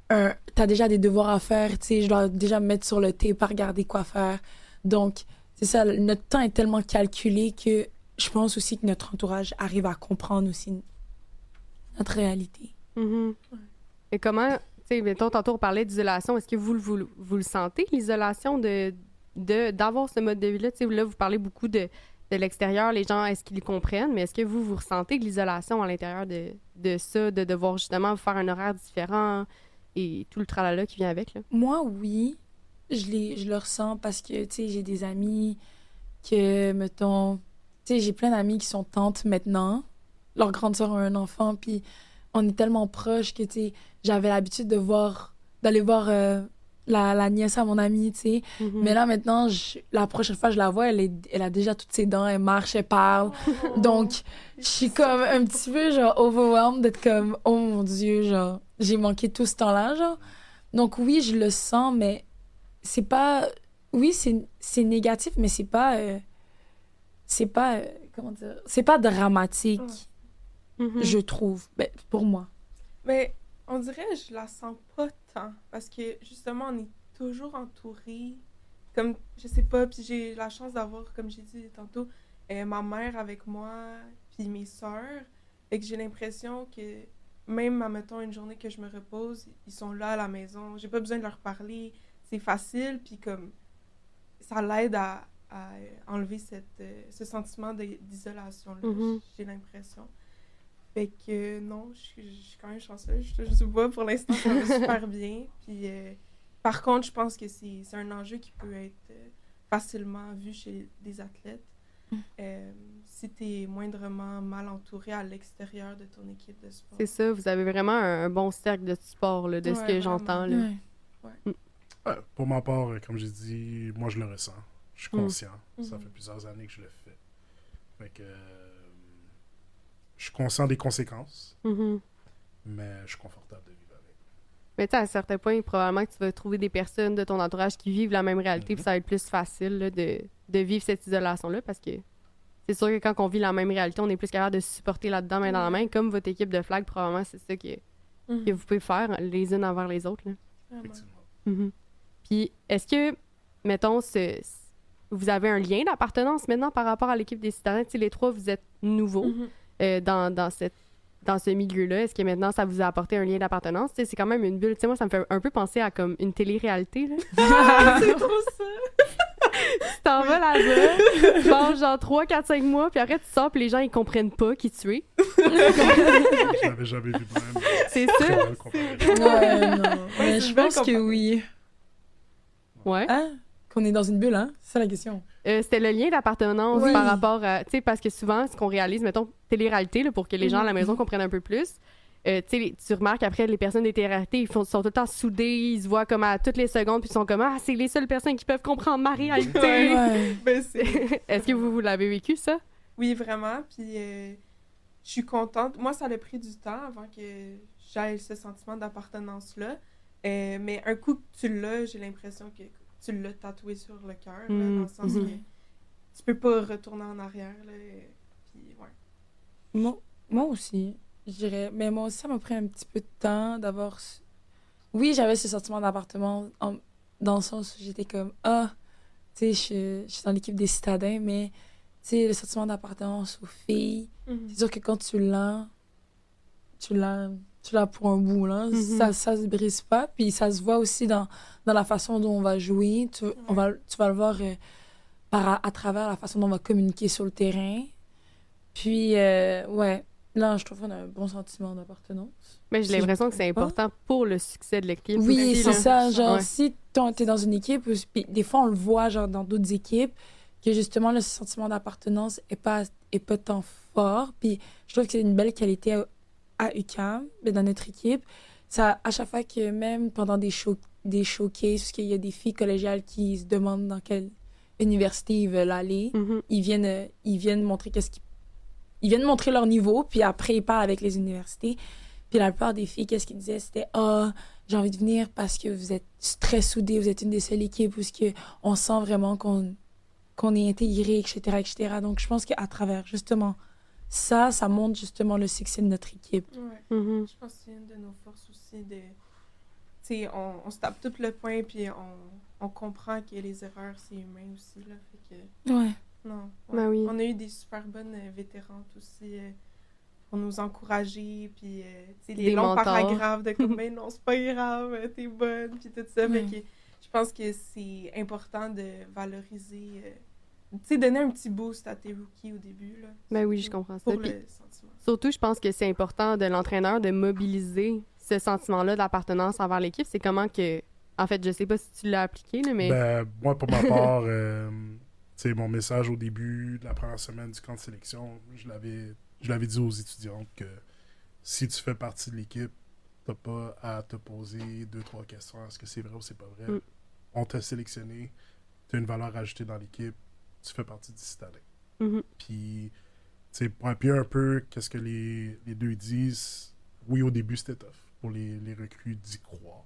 t'as déjà des devoirs à faire, tu sais, je dois déjà me mettre sur le thé, pas regarder quoi faire. Donc, c'est ça, notre temps est tellement calculé que je pense aussi que notre entourage arrive à comprendre aussi notre réalité. Mhm. Et comment, tu sais, mettons, tantôt on parlait d'isolation, est-ce que vous le sentez, l'isolation d'avoir ce mode de vie-là? Tu sais, là, vous parlez beaucoup de l'extérieur, les gens, est-ce qu'ils le comprennent, mais est-ce que vous ressentez que l'isolation à l'intérieur de ça, de devoir justement faire un horaire différent et tout le tralala qui vient avec, là? Moi, oui, je le ressens parce que, tu sais, j'ai des amis que, mettons, tu sais, j'ai plein d'amis qui sont tantes maintenant. Leur grande sœur a un enfant, puis on est tellement proches que, tu sais, j'avais l'habitude d'aller voir la nièce à mon amie, tu sais. Mhm. Mais là, maintenant, la prochaine fois que je la vois, elle a déjà toutes ses dents, elle marche, elle parle. Donc, je suis comme un petit peu, genre, overwhelmed d'être comme, oh mon Dieu, genre, j'ai manqué tout ce temps-là, genre. Donc, oui, je le sens, mais c'est pas... Oui, c'est négatif, mais c'est pas... comment dire? C'est pas dramatique, Mhm. je trouve, ben, pour moi. Mais on dirait que je la sens pas tant parce que justement on est toujours entouré comme je sais pas puis j'ai la chance d'avoir comme j'ai dit tantôt ma mère avec moi puis mes sœurs et que j'ai l'impression que même admettons une journée que je me repose ils sont là à la maison j'ai pas besoin de leur parler c'est facile puis comme ça l'aide à enlever ce sentiment d'isolation là Mhm. j'ai l'impression. Fait que non, je suis quand même chanceuse. Je sais pas, pour l'instant, ça va super bien. Puis, par contre, je pense que c'est un enjeu qui peut être facilement vu chez des athlètes. Si tu es moindrement mal entouré à l'extérieur de ton équipe de sport. C'est ça, vous avez vraiment un bon cercle de support, là, de ce Ouais, que vraiment. j'entends, là. Ouais. Ouais, pour ma part, comme j'ai dit, moi je le ressens. Je suis conscient. Ça Mhm. fait plusieurs années que je le fais. Fait que je suis conscient des conséquences, Mhm. mais je suis confortable de vivre avec. Mais tu sais, à certains points, probablement que tu vas trouver des personnes de ton entourage qui vivent la même réalité, puis ça va être plus facile là, de vivre cette isolation-là, parce que c'est sûr que quand on vit la même réalité, on est plus capable de se supporter là-dedans, main dans la main, comme votre équipe de flag, probablement, c'est ça que vous pouvez faire les unes envers les autres, là. Vraiment. Effectivement. Mhm. Puis, est-ce que, mettons, vous avez un lien d'appartenance maintenant par rapport à l'équipe des citadins? Tu sais, les trois, vous êtes nouveaux Mhm. dans ce milieu-là. Est-ce que maintenant, ça vous a apporté un lien d'appartenance? Tu sais, c'est quand même une bulle. Tu sais, moi, ça me fait un peu penser à comme une télé-réalité, là. C'est trop ça! Tu t'en vas là-bas, tu manges genre 3, 4, 5 mois, puis après, tu sors, puis les gens, ils comprennent pas qui tu es. Je l'avais jamais vu de même. C'est Très ça? bonne comparaison. Ouais, non. Mais c'est je une belle pense que comparaison. oui. Ouais. Hein? Qu'on est dans une bulle, hein? C'est ça la question. C'était le lien d'appartenance Oui. par rapport à... Tu sais, parce que souvent, ce qu'on réalise, mettons, télé-réalité, là, pour que les gens à la maison comprennent un peu plus, tu sais, tu remarques après, les personnes des télé-réalités, sont tout le temps soudés, ils se voient comme à toutes les secondes, puis ils sont comme « Ah, c'est les seules personnes qui peuvent comprendre ma réalité! Ouais. Ben, c'est... Est-ce que vous l'avez vécu, ça? Oui, vraiment. Puis je suis contente. Moi, ça a pris du temps avant que j'aie ce sentiment d'appartenance-là. Mais un coup que tu l'as, j'ai l'impression que tu l'as tatoué sur le cœur, là, dans le sens que tu peux pas retourner en arrière. Là, puis, ouais. Moi aussi, je dirais. Mais moi aussi, ça m'a pris un petit peu de temps d'avoir... Oui, j'avais ce sentiment d'appartement dans le sens où j'étais comme, ah, tu sais, je suis dans l'équipe des citadins, mais, tu sais, le sentiment d'appartenance aux filles, c'est sûr que quand tu l'as pour un bout, là. Mhm. Ça se brise pas. Puis ça se voit aussi dans la façon dont on va jouer. Tu vas le voir à travers la façon dont on va communiquer sur le terrain. Puis, ouais, là, je trouve qu'on a un bon sentiment d'appartenance. Mais j'ai Si l'impression je que c'est me trompe important pour le succès de l'équipe. Oui, aussi, c'est là. ça. Genre, Ouais. si t'es dans une équipe, puis des fois, on le voit genre dans d'autres équipes, que justement, le sentiment d'appartenance est pas tant fort. Puis je trouve que c'est une belle qualité à UQAM, mais dans notre équipe. Ça, à chaque fois que même pendant des showcases, parce qu'il y a des filles collégiales qui se demandent dans quelle université ils veulent aller, Mhm. ils viennent montrer ils viennent montrer leur niveau, puis après, ils parlent avec les universités. Puis la plupart des filles, qu'est-ce qu'ils disaient? C'était « Ah, j'ai envie de venir parce que vous êtes très soudés, vous êtes une des seules équipes où on sent vraiment qu'on est intégré, etc., etc. » Donc, je pense qu'à travers, justement, ça montre justement le succès de notre équipe. Ouais. Mhm. Je pense que c'est une de nos forces aussi de... Tu sais, on se tape tout le poing, puis on comprend que les erreurs, c'est humain aussi, là. Fait que... Ouais. Non. Ben oui. On a eu des super bonnes vétérantes aussi pour nous encourager, puis tu sais, les Des longs mentors. paragraphes de comme, ben non, c'est pas grave, t'es bonne, puis tout ça. Fait Ouais. que je pense que c'est important de valoriser, tu sais, donner un petit boost à tes rookies au début, là. Ben oui, je comprends ça. Pour Puis le sentiment. surtout, je pense que c'est important de l'entraîneur de mobiliser ce sentiment-là d'appartenance envers l'équipe. C'est comment que... En fait, je sais pas si tu l'as appliqué, là, mais... Ben, moi, pour ma part, tu sais, mon message au début de la première semaine du camp de sélection, je l'avais dit aux étudiantes que si tu fais partie de l'équipe, t'as pas à te poser 2-3 questions. Est-ce que c'est vrai ou c'est pas vrai? Mm. On t'a sélectionné, t'as une valeur ajoutée dans l'équipe, tu fais partie du citadin. Mhm. Puis, tu sais, pour appuyer un peu qu'est-ce que les deux disent, oui, au début, c'était tough pour les recrues d'y croire.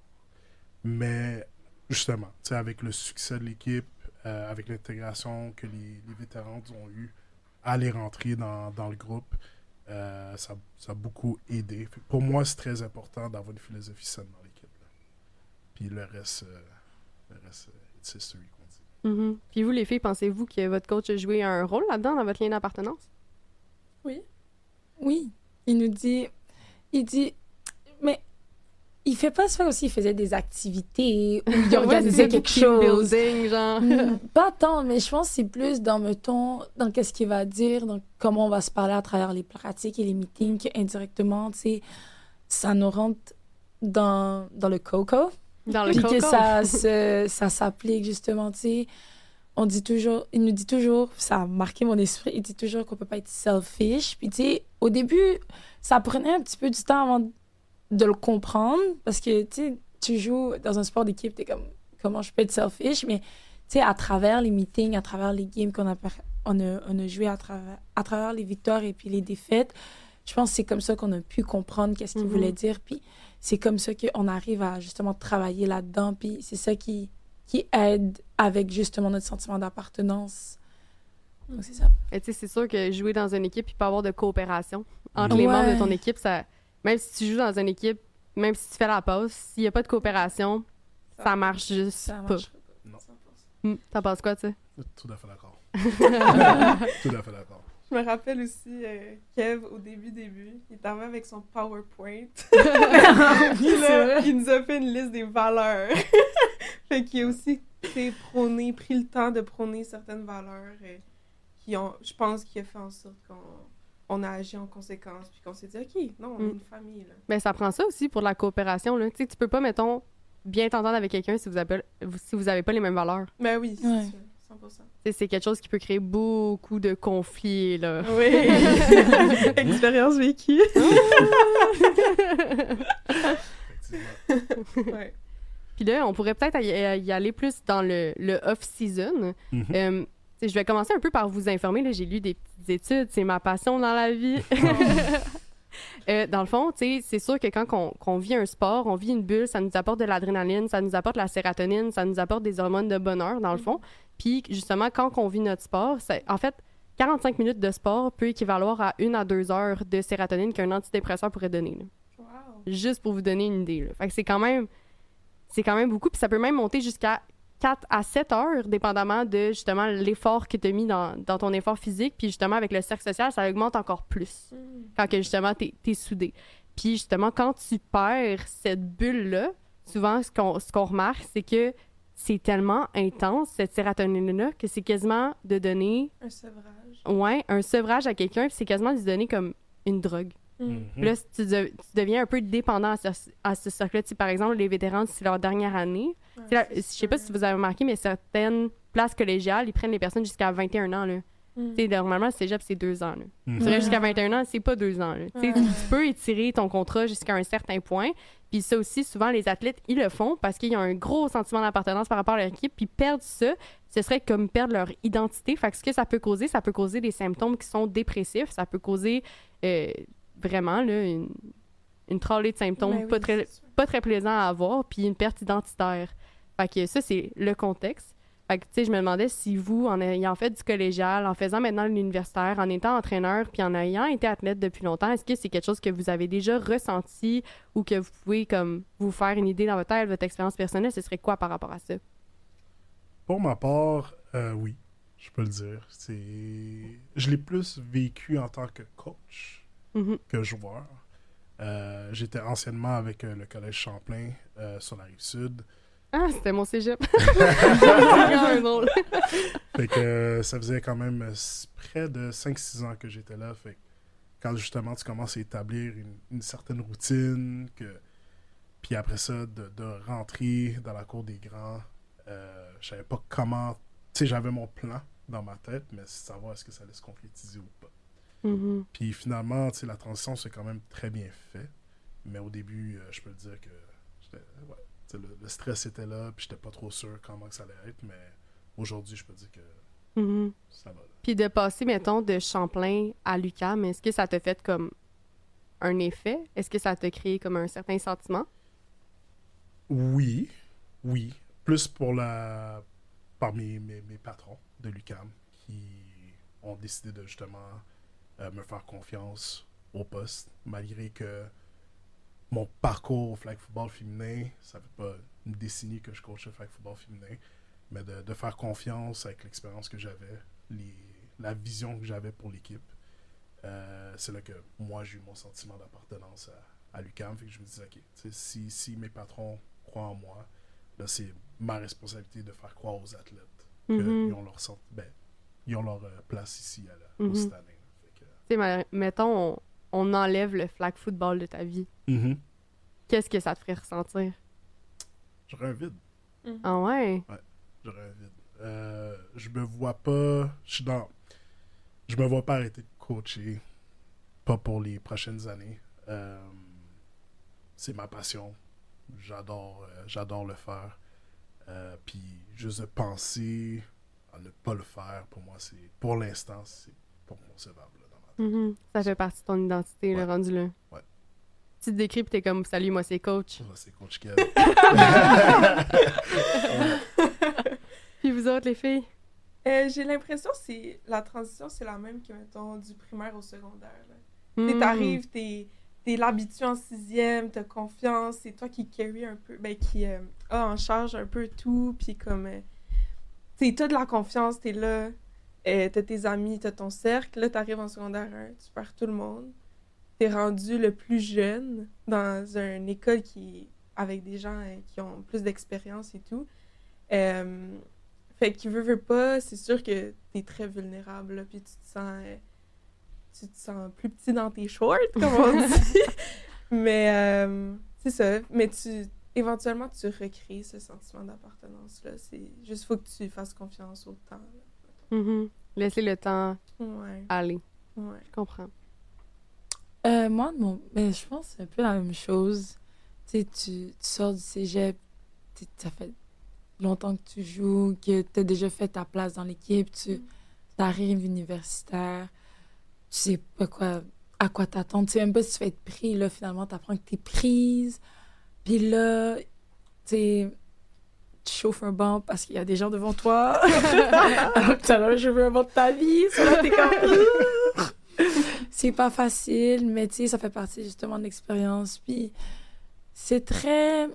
Mais, justement, tu sais, avec le succès de l'équipe, avec l'intégration que les vétérans ont eu à les rentrer dans le groupe, ça a beaucoup aidé. Fait que pour moi, c'est très important d'avoir une philosophie saine dans l'équipe, là. Puis le reste, it's history, qu'on dit. Mhm. Puis vous, les filles, pensez-vous que votre coach a joué un rôle là-dedans, dans votre lien d'appartenance? Oui. Il dit, mais il fait pas ça comme s'il faisait des activités ou il organisait Ouais, quelque du team chose. building, genre. Pas tant, mais je pense que c'est plus dans, mettons, dans qu'est-ce qu'il va dire, dans comment on va se parler à travers les pratiques et les meetings, qu'indirectement, tu sais, ça nous rentre dans le coco. Dans le Puis coco. que ça s'applique, justement, tu sais. Il nous dit toujours, ça a marqué mon esprit, il dit toujours qu'on peut pas être selfish. Puis, tu sais, au début, ça prenait un petit peu du temps avant de le comprendre, parce que, tu sais, tu joues dans un sport d'équipe, t'es comme, comment je peux être selfish? Mais, tu sais, à travers les meetings, à travers les games qu'on a joué, à travers les victoires et puis les défaites, je pense que c'est comme ça qu'on a pu comprendre qu'est-ce qu'il voulait dire. Puis c'est comme ça qu'on arrive à justement travailler là-dedans. Puis c'est ça qui aide avec justement notre sentiment d'appartenance. Donc c'est ça. Et tu sais, c'est sûr que jouer dans une équipe, il peut y avoir de coopération entre les Ouais. membres de ton équipe. Ça, même si tu joues dans une équipe, même si tu fais la passe, s'il n'y a pas de coopération, ça marche juste Ça pas. marche Non. 100%. T'en penses quoi, tu sais? Tout à fait d'accord. Tout à fait d'accord. Je me rappelle aussi, Kev, au début, il est arrivé avec son PowerPoint. Puis là, il nous a fait une liste des valeurs. Fait qu'il a aussi pris le temps de prôner certaines valeurs je pense, qui a fait en sorte qu'on a agi en conséquence, puis qu'on s'est dit, OK, non, on est une famille, là. Ben, ça prend ça aussi pour la coopération, là. Tu sais, tu peux pas, mettons, bien t'entendre avec quelqu'un si vous avez pas les mêmes valeurs. Ben oui, c'est Ouais. sûr, 100%. Tu sais, c'est quelque chose qui peut créer beaucoup de conflits, là. Oui. Expérience vécue. Effectivement. Ouais. Puis là, on pourrait peut-être y aller plus dans le off-season. Mhm. Tu sais, je vais commencer un peu par vous informer. Là, j'ai lu des petites études, c'est ma passion dans la vie. Dans le fond, tu sais, c'est sûr que quand on vit un sport, on vit une bulle, ça nous apporte de l'adrénaline, ça nous apporte la sérotonine, ça nous apporte des hormones de bonheur, dans le fond. Puis justement, quand on vit notre sport, en fait, 45 minutes de sport peut équivaloir à 1 à 2 heures de sérotonine qu'un antidépresseur pourrait donner, là. Wow. Juste pour vous donner une idée, là. Fait que c'est quand même beaucoup, puis ça peut même monter jusqu'à 4 à 7 heures, dépendamment de, justement, l'effort que tu as mis dans ton effort physique. Puis, justement, avec le cercle social, ça augmente encore plus quand, que, justement, t'es soudé. Puis, justement, quand tu perds cette bulle-là, souvent, ce qu'on remarque, c'est que c'est tellement intense, cette sérotonine-là, que c'est quasiment de donner, Un sevrage. un sevrage à quelqu'un, puis c'est quasiment de se donner comme une drogue. Mhm. Puis là, tu deviens un peu dépendant à ce cercle-là. Tu sais, par exemple, les vétérans, c'est leur dernière année. Ouais, Tu sais, c'est je sais pas sûr. si vous avez remarqué, mais certaines places collégiales, ils prennent les personnes jusqu'à 21 ans. Là. Tu sais, normalement, le cégep, c'est 2 ans. Là. Mhm. Tu dirais jusqu'à 21 ans, c'est pas 2 ans. Là. Tu sais, tu peux étirer ton contrat jusqu'à un certain point. Puis ça aussi, souvent, les athlètes, ils le font parce qu'ils ont un gros sentiment d'appartenance par rapport à leur équipe. Puis perdre ça, ce serait comme perdre leur identité. Fait que ce que ça peut causer des symptômes qui sont dépressifs. Ça peut causer vraiment là, une trolley de symptômes Ben oui, c'est sûr. pas très plaisants à avoir, puis une perte identitaire. Fait que ça, c'est le contexte. Fait que, tu sais, je me demandais si vous, en ayant fait du collégial, en faisant maintenant l'universitaire, en étant entraîneur, puis en ayant été athlète depuis longtemps, est-ce que c'est quelque chose que vous avez déjà ressenti ou que vous pouvez, comme, vous faire une idée dans votre tête, votre expérience personnelle, ce serait quoi par rapport à ça? Pour ma part, oui, je peux le dire. Je l'ai plus vécu en tant que coach Mhm. que joueur. J'étais anciennement avec le Collège Champlain sur la Rive-Sud. Ah, c'était mon cégep. C'est quand même drôle. Fait que ça faisait quand même près de 5-6 ans que j'étais là. Fait que quand justement tu commences à établir une certaine routine, puis après ça, de rentrer dans la cour des grands, je savais pas comment... Tu sais, j'avais mon plan dans ma tête, mais savoir est-ce que ça allait se concrétiser ou pas. Mhm. Puis finalement, tu sais, la transition s'est quand même très bien fait. Mais au début, je peux te dire que ouais, tu sais, le stress était là, puis j'étais pas trop sûr comment que ça allait être. Mais aujourd'hui, je peux dire que Mhm. ça va. Là. Puis de passer, mettons, de Champlain à l'UQAM, est-ce que ça t'a fait comme un effet? Est-ce que ça t'a créé comme un certain sentiment? Oui. Plus par mes patrons de l'UQAM qui ont décidé de justement me faire confiance au poste, malgré que mon parcours au flag football féminin, ça fait pas une décennie que je coach le flag football féminin, mais de faire confiance avec l'expérience que j'avais, la vision que j'avais pour l'équipe, c'est là que moi j'ai eu mon sentiment d'appartenance à l'UQAM, fait que je me disais, ok, si mes patrons croient en moi, là c'est ma responsabilité de faire croire aux athlètes qu'ils ont ils ont leur place ici au Mhm. Stade. Tu sais, mettons, on enlève le flag football de ta vie. Qu'est-ce que ça te ferait ressentir? J'aurais un vide. Ah ouais? J'aurais un vide. Je me vois pas. Je me vois pas arrêter de coacher. Pas pour les prochaines années. C'est ma passion. J'adore le faire. Puis juste de penser à ne pas le faire, pour moi, pour l'instant, c'est pas concevable là, dans ma tête. Mhm. Ça fait partie de ton identité, le Ouais. rendu là. Ouais. Tu te décris pis t'es comme, salut, moi c'est coach. Ça, c'est Coach Kev. Puis vous autres, les filles? J'ai l'impression que la transition, c'est la même que, mettons, du primaire au secondaire. Là. Tu sais, Mhm. t'arrives, t'es l'habitué en 6e, t'as confiance, c'est toi qui carry un peu, qui a en charge un peu tout, puis comme, tu sais, t'as de la confiance, t'es là, t'as tes amis, t'as ton cercle, là, t'arrives en secondaire 1, tu perds tout le monde, t'es rendu le plus jeune dans une école avec des gens qui ont plus d'expérience et tout. Fait que veut pas, c'est sûr que t'es très vulnérable, là, puis tu te sens plus petit dans tes shorts, comme on dit. Mais c'est ça. Mais éventuellement, tu recrées ce sentiment d'appartenance-là. C'est juste, faut que tu fasses confiance au temps. Là. Mhm. Laissez le temps Ouais, aller. ouais. Je comprends. Moi, je pense que c'est un peu la même chose. Tu sais, tu sors du cégep, ça fait longtemps que tu joues, que tu as déjà fait ta place dans l'équipe, tu arrives universitaire, tu sais pas à quoi t'attendre, tu sais même pas si tu vas être pris, là, finalement, t'apprends que t'es prise, puis là, tu chauffes un banc parce qu'il y a des gens devant toi, alors que tu as chauffé un banc de ta vie, ça là, t'es comme... C'est pas facile, mais tu sais, ça fait partie justement de l'expérience, puis c'est très...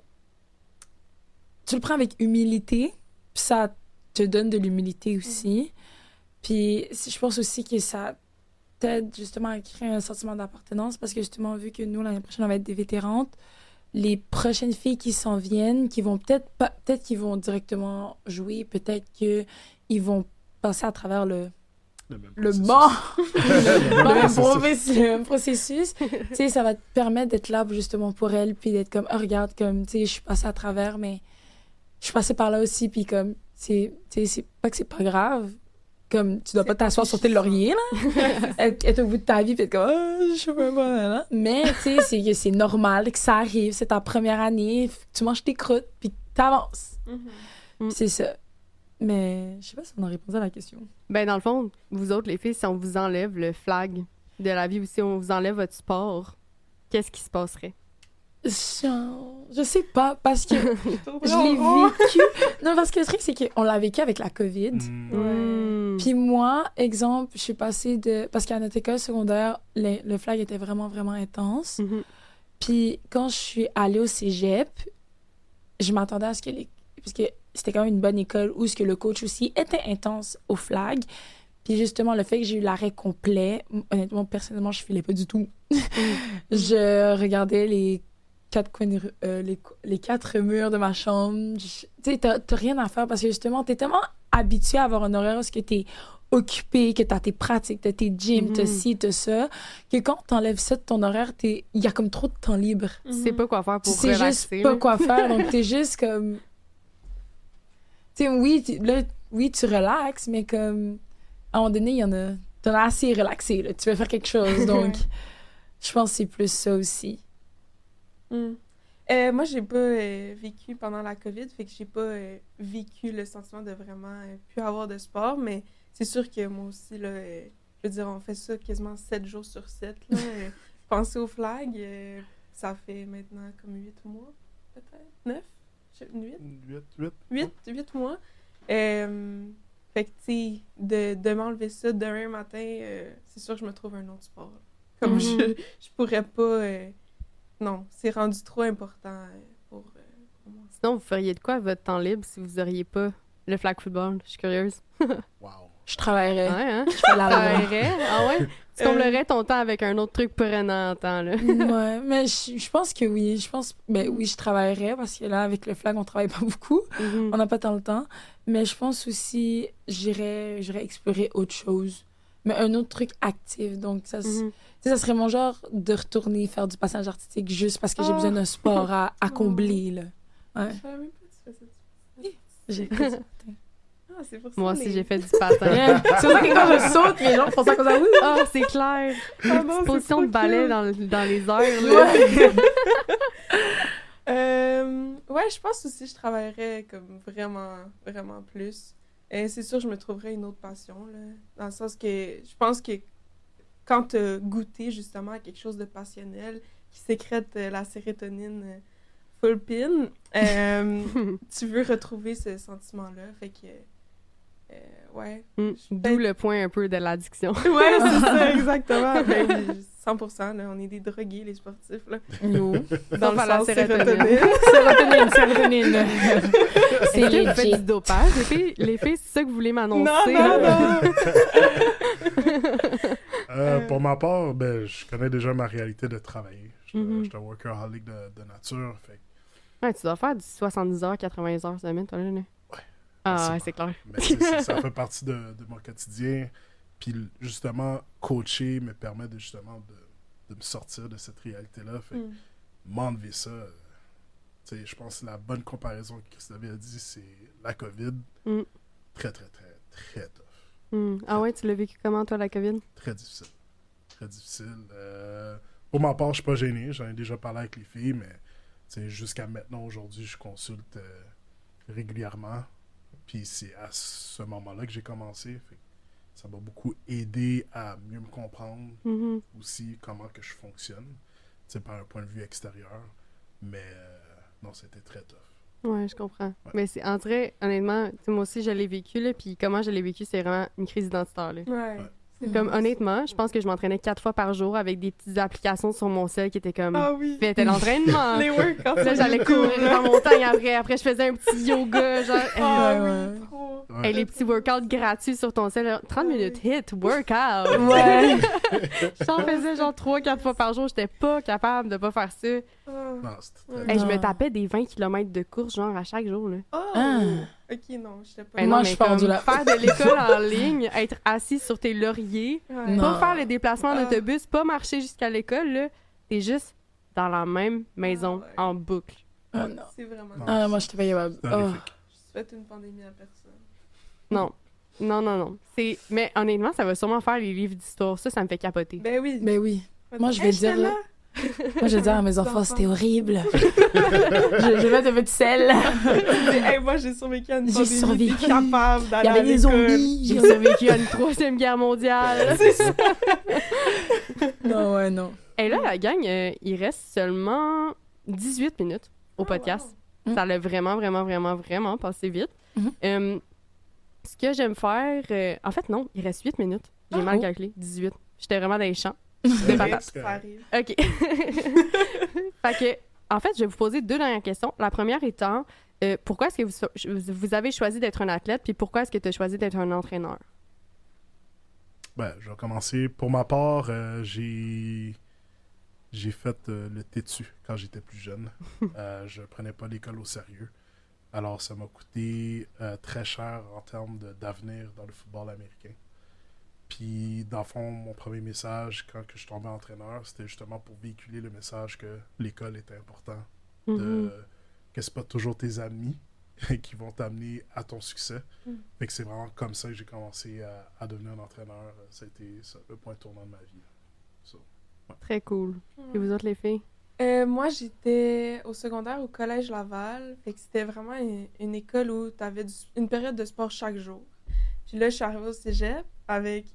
Tu le prends avec humilité, puis ça te donne de l'humilité aussi. Puis je pense aussi que ça t'aide justement à créer un sentiment d'appartenance parce que justement, vu que nous, l'année prochaine, on va être des vétérantes, les prochaines filles qui s'en viennent, qui vont peut-être qu'ils vont directement jouer, peut-être qu'ils vont passer à travers le banc, le même processus. Tu sais, ça va te permettre d'être là justement pour elles, puis d'être comme, oh, regarde, comme, tu sais, je suis passée à travers, mais je suis passée par là aussi, puis comme, c'est pas que c'est pas grave, comme, tu dois pas C'est t'asseoir sur tes lauriers, là. Être au bout de ta vie, puis être comme, je sais pas quoi, là. Mais, tu sais, c'est normal que ça arrive, c'est ta première année, tu manges tes croûtes, puis t'avances. Mhm. C'est ça. Mais, je sais pas si on a répondu à la question. Ben, dans le fond, vous autres, les filles, si on vous enlève le flag de la vie ou si on vous enlève votre sport, qu'est-ce qui se passerait? Je sais pas, parce que je l'ai vécu. Non, parce que le truc, c'est qu'on l'a vécu avec la COVID. Hmm. Puis moi, exemple, je suis passée de... Parce qu'à notre école secondaire, le flag était vraiment, vraiment intense. Mhm. Puis quand je suis allée au cégep, je m'attendais à ce que parce que c'était quand même une bonne école où ce que le coach aussi était intense au flag. Puis justement, le fait que j'ai eu l'arrêt complet, honnêtement, personnellement, je filais pas du tout. Je regardais les 4 coins les 4 murs de ma chambre. Tu sais, t'as rien à faire parce que justement, t'es tellement habitué à avoir un horaire où t'es occupé, que t'as tes pratiques, t'as tes gyms, t'as ci, t'as ça, que quand t'enlèves ça de ton horaire, il y a comme trop de temps libre. Tu sais pas quoi faire Tu pour sais relaxer. juste pas là. quoi faire, donc t'es juste comme... Tu sais, oui, tu relaxes, mais comme... À un moment donné, t'en as assez relaxé, là. Tu veux faire quelque chose, donc... Je pense que c'est plus ça aussi. Moi, j'ai pas vécu pendant la COVID, fait que j'ai pas vécu le sentiment de vraiment plus avoir de sport, mais c'est sûr que moi aussi, là, je veux dire, on fait ça quasiment 7 jours sur 7, là. Penser au flag, ça fait maintenant comme 8 mois, peut-être? 9? 8? 8 mois. Fait que, tu sais, de m'enlever ça demain matin, c'est sûr que je me trouve un autre sport. Comme je pourrais pas... non, c'est rendu trop important pour moi. Sinon, vous feriez de quoi à votre temps libre si vous auriez pas le flag football? Je suis curieuse. Wow. Je travaillerais. Ouais, hein? Je fais la loi. Travaillerais? Ah ouais? Tu comblerais ton temps avec un autre truc prenant en temps, là. Ouais, mais je pense que oui. Oui, je travaillerais parce que là, avec le flag, on travaille pas beaucoup. Mhm. On n'a pas tant le temps. Mais je pense aussi, j'irais explorer autre chose. Mais un autre truc actif. Donc, ça, Mhm. tu sais, ça serait mon genre de retourner faire du passage artistique juste parce que j'ai besoin d'un sport à combler, là. Ouais. Je savais même pas que tu faisais du J'ai Ah, c'est pour ça. Moi les- aussi, j'ai fait du patin. C'est pour ça que quand je saute, les gens font ça comme ça. Oui. Ah, c'est clair! Ah non, c'est Position trop de ballet cute. dans les airs, là. Ouais, je pense aussi que je travaillerais comme vraiment, vraiment plus. C'est sûr, je me trouverais une autre passion, là. Dans le sens que je pense que quand tu as goûté justement à quelque chose de passionnel qui sécrète la sérotonine full pin, tu veux retrouver ce sentiment-là. Fait que, ouais. D'où le point un peu de l'addiction. Ouais, c'est ça, exactement. Ben oui, 100%, là, on est des drogués, les sportifs, là. No. Dans Sauf à la sens sérotonine. Sérotonine. C'est C'est que vous faites legit. du dopage, les filles, c'est ça que vous voulez m'annoncer? Non. Pour ma part, ben, je connais déjà ma réalité de travailler. Je Mhm. suis un workaholic de nature. Fait que, Ouais, tu dois faire du 70 heures, 80 heures semaine, toi, là. Ouais. Ah, facilement. ouais, c'est clair. mais ça fait partie de mon quotidien. Puis justement, coacher me permet de me sortir de cette réalité-là. Fait que m'enlever ça, tu sais, je pense que la bonne comparaison que Christophe a dit, c'est la COVID. Mm. Très, très, très, très tough. Ah ouais, tu l'as vécu comment, toi, la COVID? Très difficile. Très difficile. Pour ma part, je suis pas gêné. J'en ai déjà parlé avec les filles, mais tu sais, jusqu'à maintenant, aujourd'hui, je consulte régulièrement. Puis c'est à ce moment-là que j'ai commencé. Fait que ça m'a beaucoup aidé à mieux me comprendre Mhm. aussi comment que je fonctionne. Tu sais, par un point de vue extérieur. Mais non, c'était très tough. Ouais, je comprends. Ouais. Mais c'est, en vrai, honnêtement, tu sais, moi aussi, je l'ai vécu, là, puis comment je l'ai vécu, c'est vraiment une crise identitaire, là. Ouais. Comme, honnêtement, je pense que je m'entraînais 4 fois par jour avec des petites applications sur mon cell qui étaient comme... Ah oui. Faites l'entraînement! Les workouts. Là, j'allais courir en montagne après. Après, je faisais un petit yoga, genre... Ah Ouais. oui, trop. Ouais. Hey, les petits workouts gratuits sur ton cell, là, 30 minutes hit, workout! Ouais. J'en faisais genre 3-4 fois par jour. J'étais pas capable de pas faire ça. Ah. Non, c'était Ouais. très Hey, je me Non. tapais des 20 km de course, genre, à chaque jour, là. Oh! Ah. Ok, non, j'étais pas... Ben Moi, non, je mais suis fendue, comme là. faire de l'école en ligne, être assis sur tes lauriers, Ouais. Non. pas faire le déplacement en Ah. autobus, pas marcher jusqu'à l'école, là, t'es juste dans la même maison, Ah ouais. en boucle. Ah non. C'est vraiment... Non. Ah, moi, je t'ai pas capable. horrifique. Je souhaite une pandémie à personne. Non. Non. Mais honnêtement, ça va sûrement faire les livres d'histoire. Ça me fait capoter. Ben oui. Ben oui. Moi, je vais Hey, dire, j'étais là. Moi, je vais dire à mes enfants, enfants. c'était horrible. je vais un peu de sel. Hey, moi, j'ai survécu à une J'ai pandémie. survécu. T'es capable Il d'aller y avait à des l'école. zombies. J'ai survécu à une 3e guerre mondiale. C'est ça. Non, ouais, non. Et là, la gang, il reste seulement 18 minutes au Oh, podcast. wow. Ça l'a vraiment passé vite. Mhm. Ce que j'aime faire... en fait, non, il reste 8 minutes. J'ai Ah, mal oh. calculé. 18. J'étais vraiment dans les champs. C'est patates. c'est Ça correct. arrive. OK. Fait que, en fait, je vais vous poser 2 dernières questions. La première étant, pourquoi est-ce que vous avez choisi d'être un athlète, puis pourquoi est-ce que tu as choisi d'être un entraîneur? Ben, je vais commencer. Pour ma part, j'ai fait le têtu quand j'étais plus jeune. Je prenais pas l'école au sérieux. Alors, ça m'a coûté très cher en termes d'avenir dans le football américain. Puis, dans le fond, mon premier message, quand que je tombais entraîneur, c'était justement pour véhiculer le message que l'école était important. Mhm. Que c'est pas toujours tes amis qui vont t'amener à ton succès. Fait que c'est vraiment comme ça que j'ai commencé à devenir un entraîneur. Ça a été ça, le point tournant de ma vie. So, Très cool. Et vous autres, les filles? Moi, j'étais au secondaire au Collège Laval. Fait que c'était vraiment une école où tu avais une période de sport chaque jour. Puis là, je suis arrivée au cégep avec...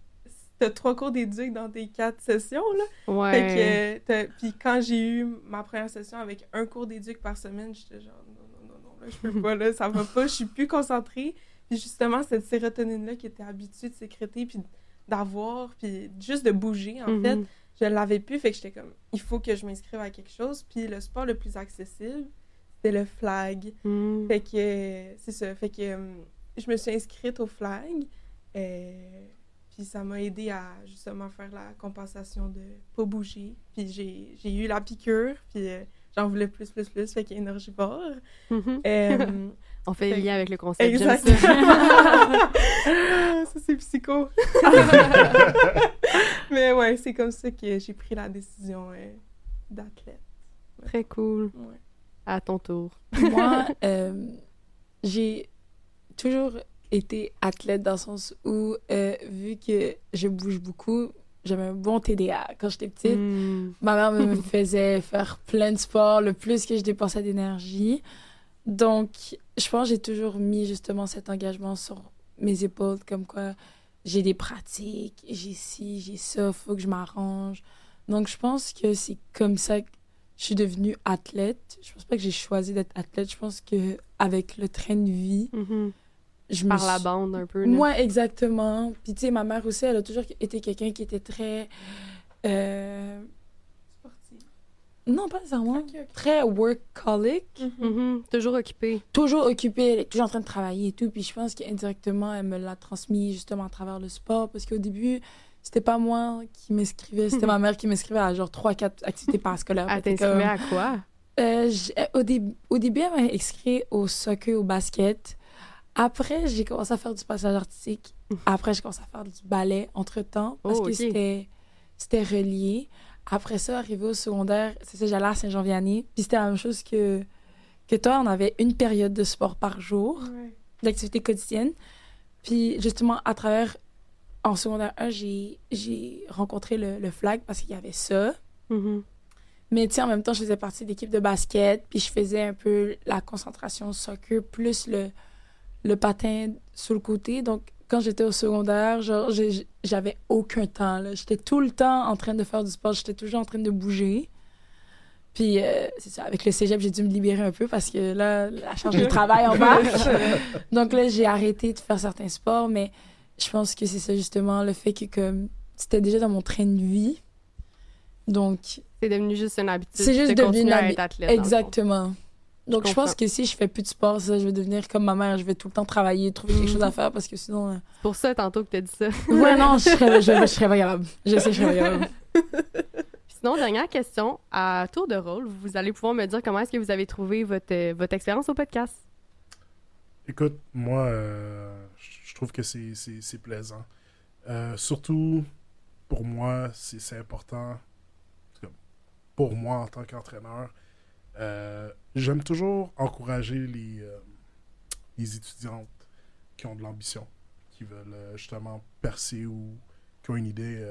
T'as 3 cours d'éduc dans tes 4 sessions, là. Ouais. Fait que... Puis quand j'ai eu ma première session avec un cours d'éduc par semaine, j'étais genre, non, là, je peux pas, là, ça va pas, je suis plus concentrée. Puis justement, cette sérotonine-là qui était habituée de sécréter, puis d'avoir, puis juste de bouger, en fait, Mhm. je l'avais plus, fait que j'étais comme, il faut que je m'inscrive à quelque chose. Puis le sport le plus accessible, c'était le flag. Mhm. Fait que, c'est ça, fait que je me suis inscrite au flag, puis ça m'a aidé à justement faire la compensation de pas bouger. Puis j'ai eu la piqûre, puis j'en voulais plus, fait qu'énergivore. Mhm. On fait le Fait- lien avec le concept. Exactement. J'aime ça. Ça, c'est psycho. Mais ouais, c'est comme ça que j'ai pris la décision d'athlète. Très cool. Ouais. À ton tour. Moi, j'ai toujours été athlète dans le sens où, vu que je bouge beaucoup, j'avais un bon TDA quand j'étais petite. Mm. Ma mère me faisait faire plein de sports, le plus que je dépensais d'énergie. Donc, je pense que j'ai toujours mis justement cet engagement sur mes épaules, comme quoi j'ai des pratiques, j'ai ci, j'ai ça, faut que je m'arrange. Donc, je pense que c'est comme ça que je suis devenue athlète. Je pense pas que j'ai choisi d'être athlète. Je pense que avec le train de vie, Mhm. je me Par la suis- bande, un peu. là. Moi, exactement. Puis, tu sais, ma mère aussi, elle a toujours été quelqu'un qui était très... Sportive. Non, pas nécessairement. Ok, ok. Très workaholic. Mhm. Toujours occupé. Toujours occupée, elle est toujours en train de travailler et tout. Puis je pense qu'indirectement, elle me l'a transmis justement à travers le sport. Parce qu'au début, c'était pas moi qui m'inscrivais, c'était ma mère qui m'inscrivait à genre 3-4 activités parascolaires. Elle Puis t'inscrivait à quoi? Au début, elle m'a inscrit au soccer, au basket. Après, j'ai commencé à faire du passage artistique. Après, j'ai commencé à faire du ballet entre-temps. Parce Oh, que ok. c'était relié. Après ça, arrivé au secondaire, c'est ça, j'allais à Saint-Jean-Vianney. Puis c'était la même chose que toi. On avait une période de sport par jour, Ouais. d'activité quotidienne. Puis justement, à travers... En secondaire 1, j'ai rencontré le flag parce qu'il y avait ça. Mhm. Mais tu sais, en même temps, je faisais partie de l'équipe de basket, puis je faisais un peu la concentration soccer, plus le patin sur le côté. Donc, quand j'étais au secondaire, genre, j'avais aucun temps, là. J'étais tout le temps en train de faire du sport, j'étais toujours en train de bouger. Puis, c'est ça, avec le cégep, j'ai dû me libérer un peu parce que là, la charge de travail embarque. Donc là, j'ai arrêté de faire certains sports, mais je pense que c'est ça, justement, le fait que comme c'était déjà dans mon train de vie. Donc, C'est devenu juste une habitude. c'est juste de devenu continuer une à être athlète. dans le fond. exactement. Donc, je pense comprends. que si je fais plus de sport, ça, je vais devenir comme ma mère. Je vais tout le temps travailler, trouver quelque chose à faire parce que sinon... C'est pour ça, tantôt, que tu as dit ça. Ouais, non, je serais pas capable. Je sais que je serais pas capable. Sinon, dernière question. À tour de rôle, vous allez pouvoir me dire comment est-ce que vous avez trouvé votre expérience au podcast. Écoute, moi, je trouve que c'est plaisant. Surtout, pour moi, c'est important. En tout cas, pour moi, en tant qu'entraîneur, j'aime toujours encourager les étudiantes qui ont de l'ambition, qui qui veulent justement percer ou qui ont une idée,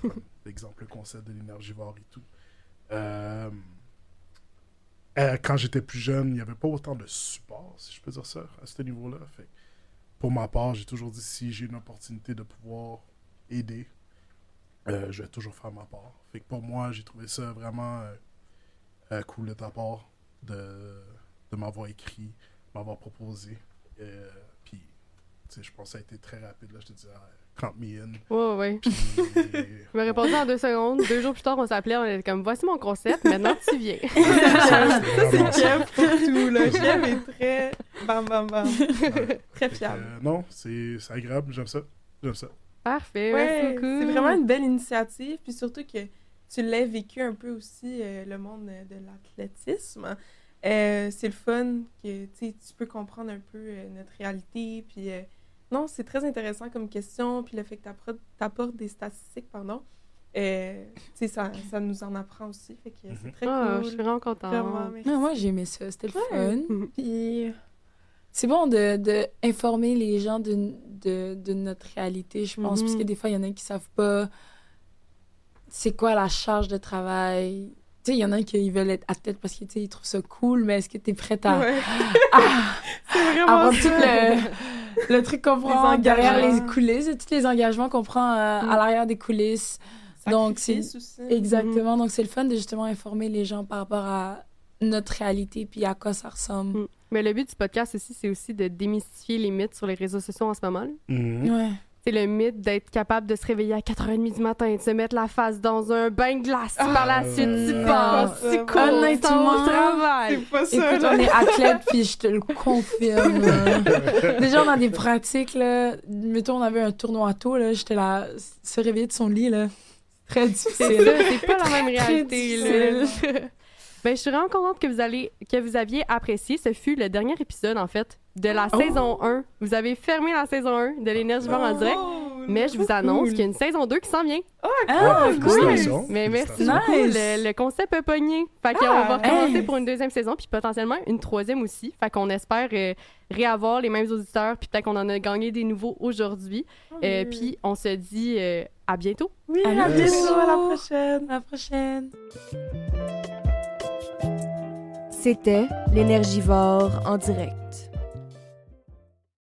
comme l'exemple, le concept de l'énergivore et tout. Quand j'étais plus jeune, il n'y avait pas autant de support, si je peux dire ça, à ce niveau-là. Fait que, pour ma part, j'ai toujours dit, si j'ai une opportunité de pouvoir aider, je vais toujours faire ma part. Fait que pour moi, j'ai trouvé ça vraiment cool de ta part de m'avoir écrit, m'avoir proposé. Puis, tu sais, je pense que ça a été très rapide. Là, je te dis, count me in. Ouais. Puis, Je me répondu en 2 secondes. 2 jours plus tard, on s'appelait, on était comme, voici mon concept, maintenant tu viens. Ça, vraiment c'est Jeff pour tout, là. Jeff est très bam, bam, bam. ouais. Très fiable. Non, c'est agréable, j'aime ça. Parfait, Ouais, merci beaucoup. c'est vraiment une belle initiative, puis surtout que tu l'as vécu un peu aussi, le monde de l'athlétisme. C'est le fun que tu peux comprendre un peu notre réalité, puis non, c'est très intéressant comme question, puis le fait que tu apportes des statistiques, ça nous en apprend aussi, fait que c'est très Je cool. suis vraiment contente. Vraiment, merci. Non, moi, j'ai aimé ça. C'était le fun. Mhm. Puis c'est bon de informer les gens de notre réalité, je pense, parce que des fois, il y en a qui savent pas c'est quoi la charge de travail. Tu sais, il y en a qui veulent être athlètes parce qu'ils trouvent ça cool, mais est-ce que tu es prête à C'est vraiment avoir ça. tout le truc qu'on prend Les derrière les engagements. coulisses, tous les engagements qu'on prend à l'arrière des coulisses. Donc, Sacrifice aussi. Exactement. Donc, c'est le fun de justement informer les gens par rapport à notre réalité puis à quoi ça ressemble. Mais le but du podcast aussi, c'est aussi de démystifier les mythes sur les réseaux sociaux en ce moment. là. Ouais. C'est le mythe d'être capable de se réveiller à 4h30 du matin, de se mettre la face dans un bain de glace, par la suite, tu pars, c'est tu pas cours, honnêtement, tu vas au travail. C'est pas ça, Écoute, là. on est athlète, puis je te le confirme. Déjà, on a des pratiques, là. Mettons, on avait un tournoi à tôt, là. J'étais là, se réveiller de son lit, là. Très C'est difficile. ça, c'est pas la même Très réalité. Là. difficile. Ben, je suis vraiment contente que vous aviez apprécié. Ce fut le dernier épisode, en fait, de la saison 1. Vous avez fermé la saison 1 de l'Énergivore en direct. Mais je vous annonce qu'il y a une saison 2 qui s'en vient. Ah, Ouais, cool. félicitations. Mais merci Félicitations. beaucoup. Nice. Le concept a pogné. Fait qu'on va recommencer pour une 2e saison, puis potentiellement une 3e aussi. Fait qu'on espère réavoir les mêmes auditeurs, puis peut-être qu'on en a gagné des nouveaux aujourd'hui. Puis on se dit à bientôt. Oui, À à bientôt. bientôt, à la prochaine. À la prochaine. C'était l'Énergivore en direct.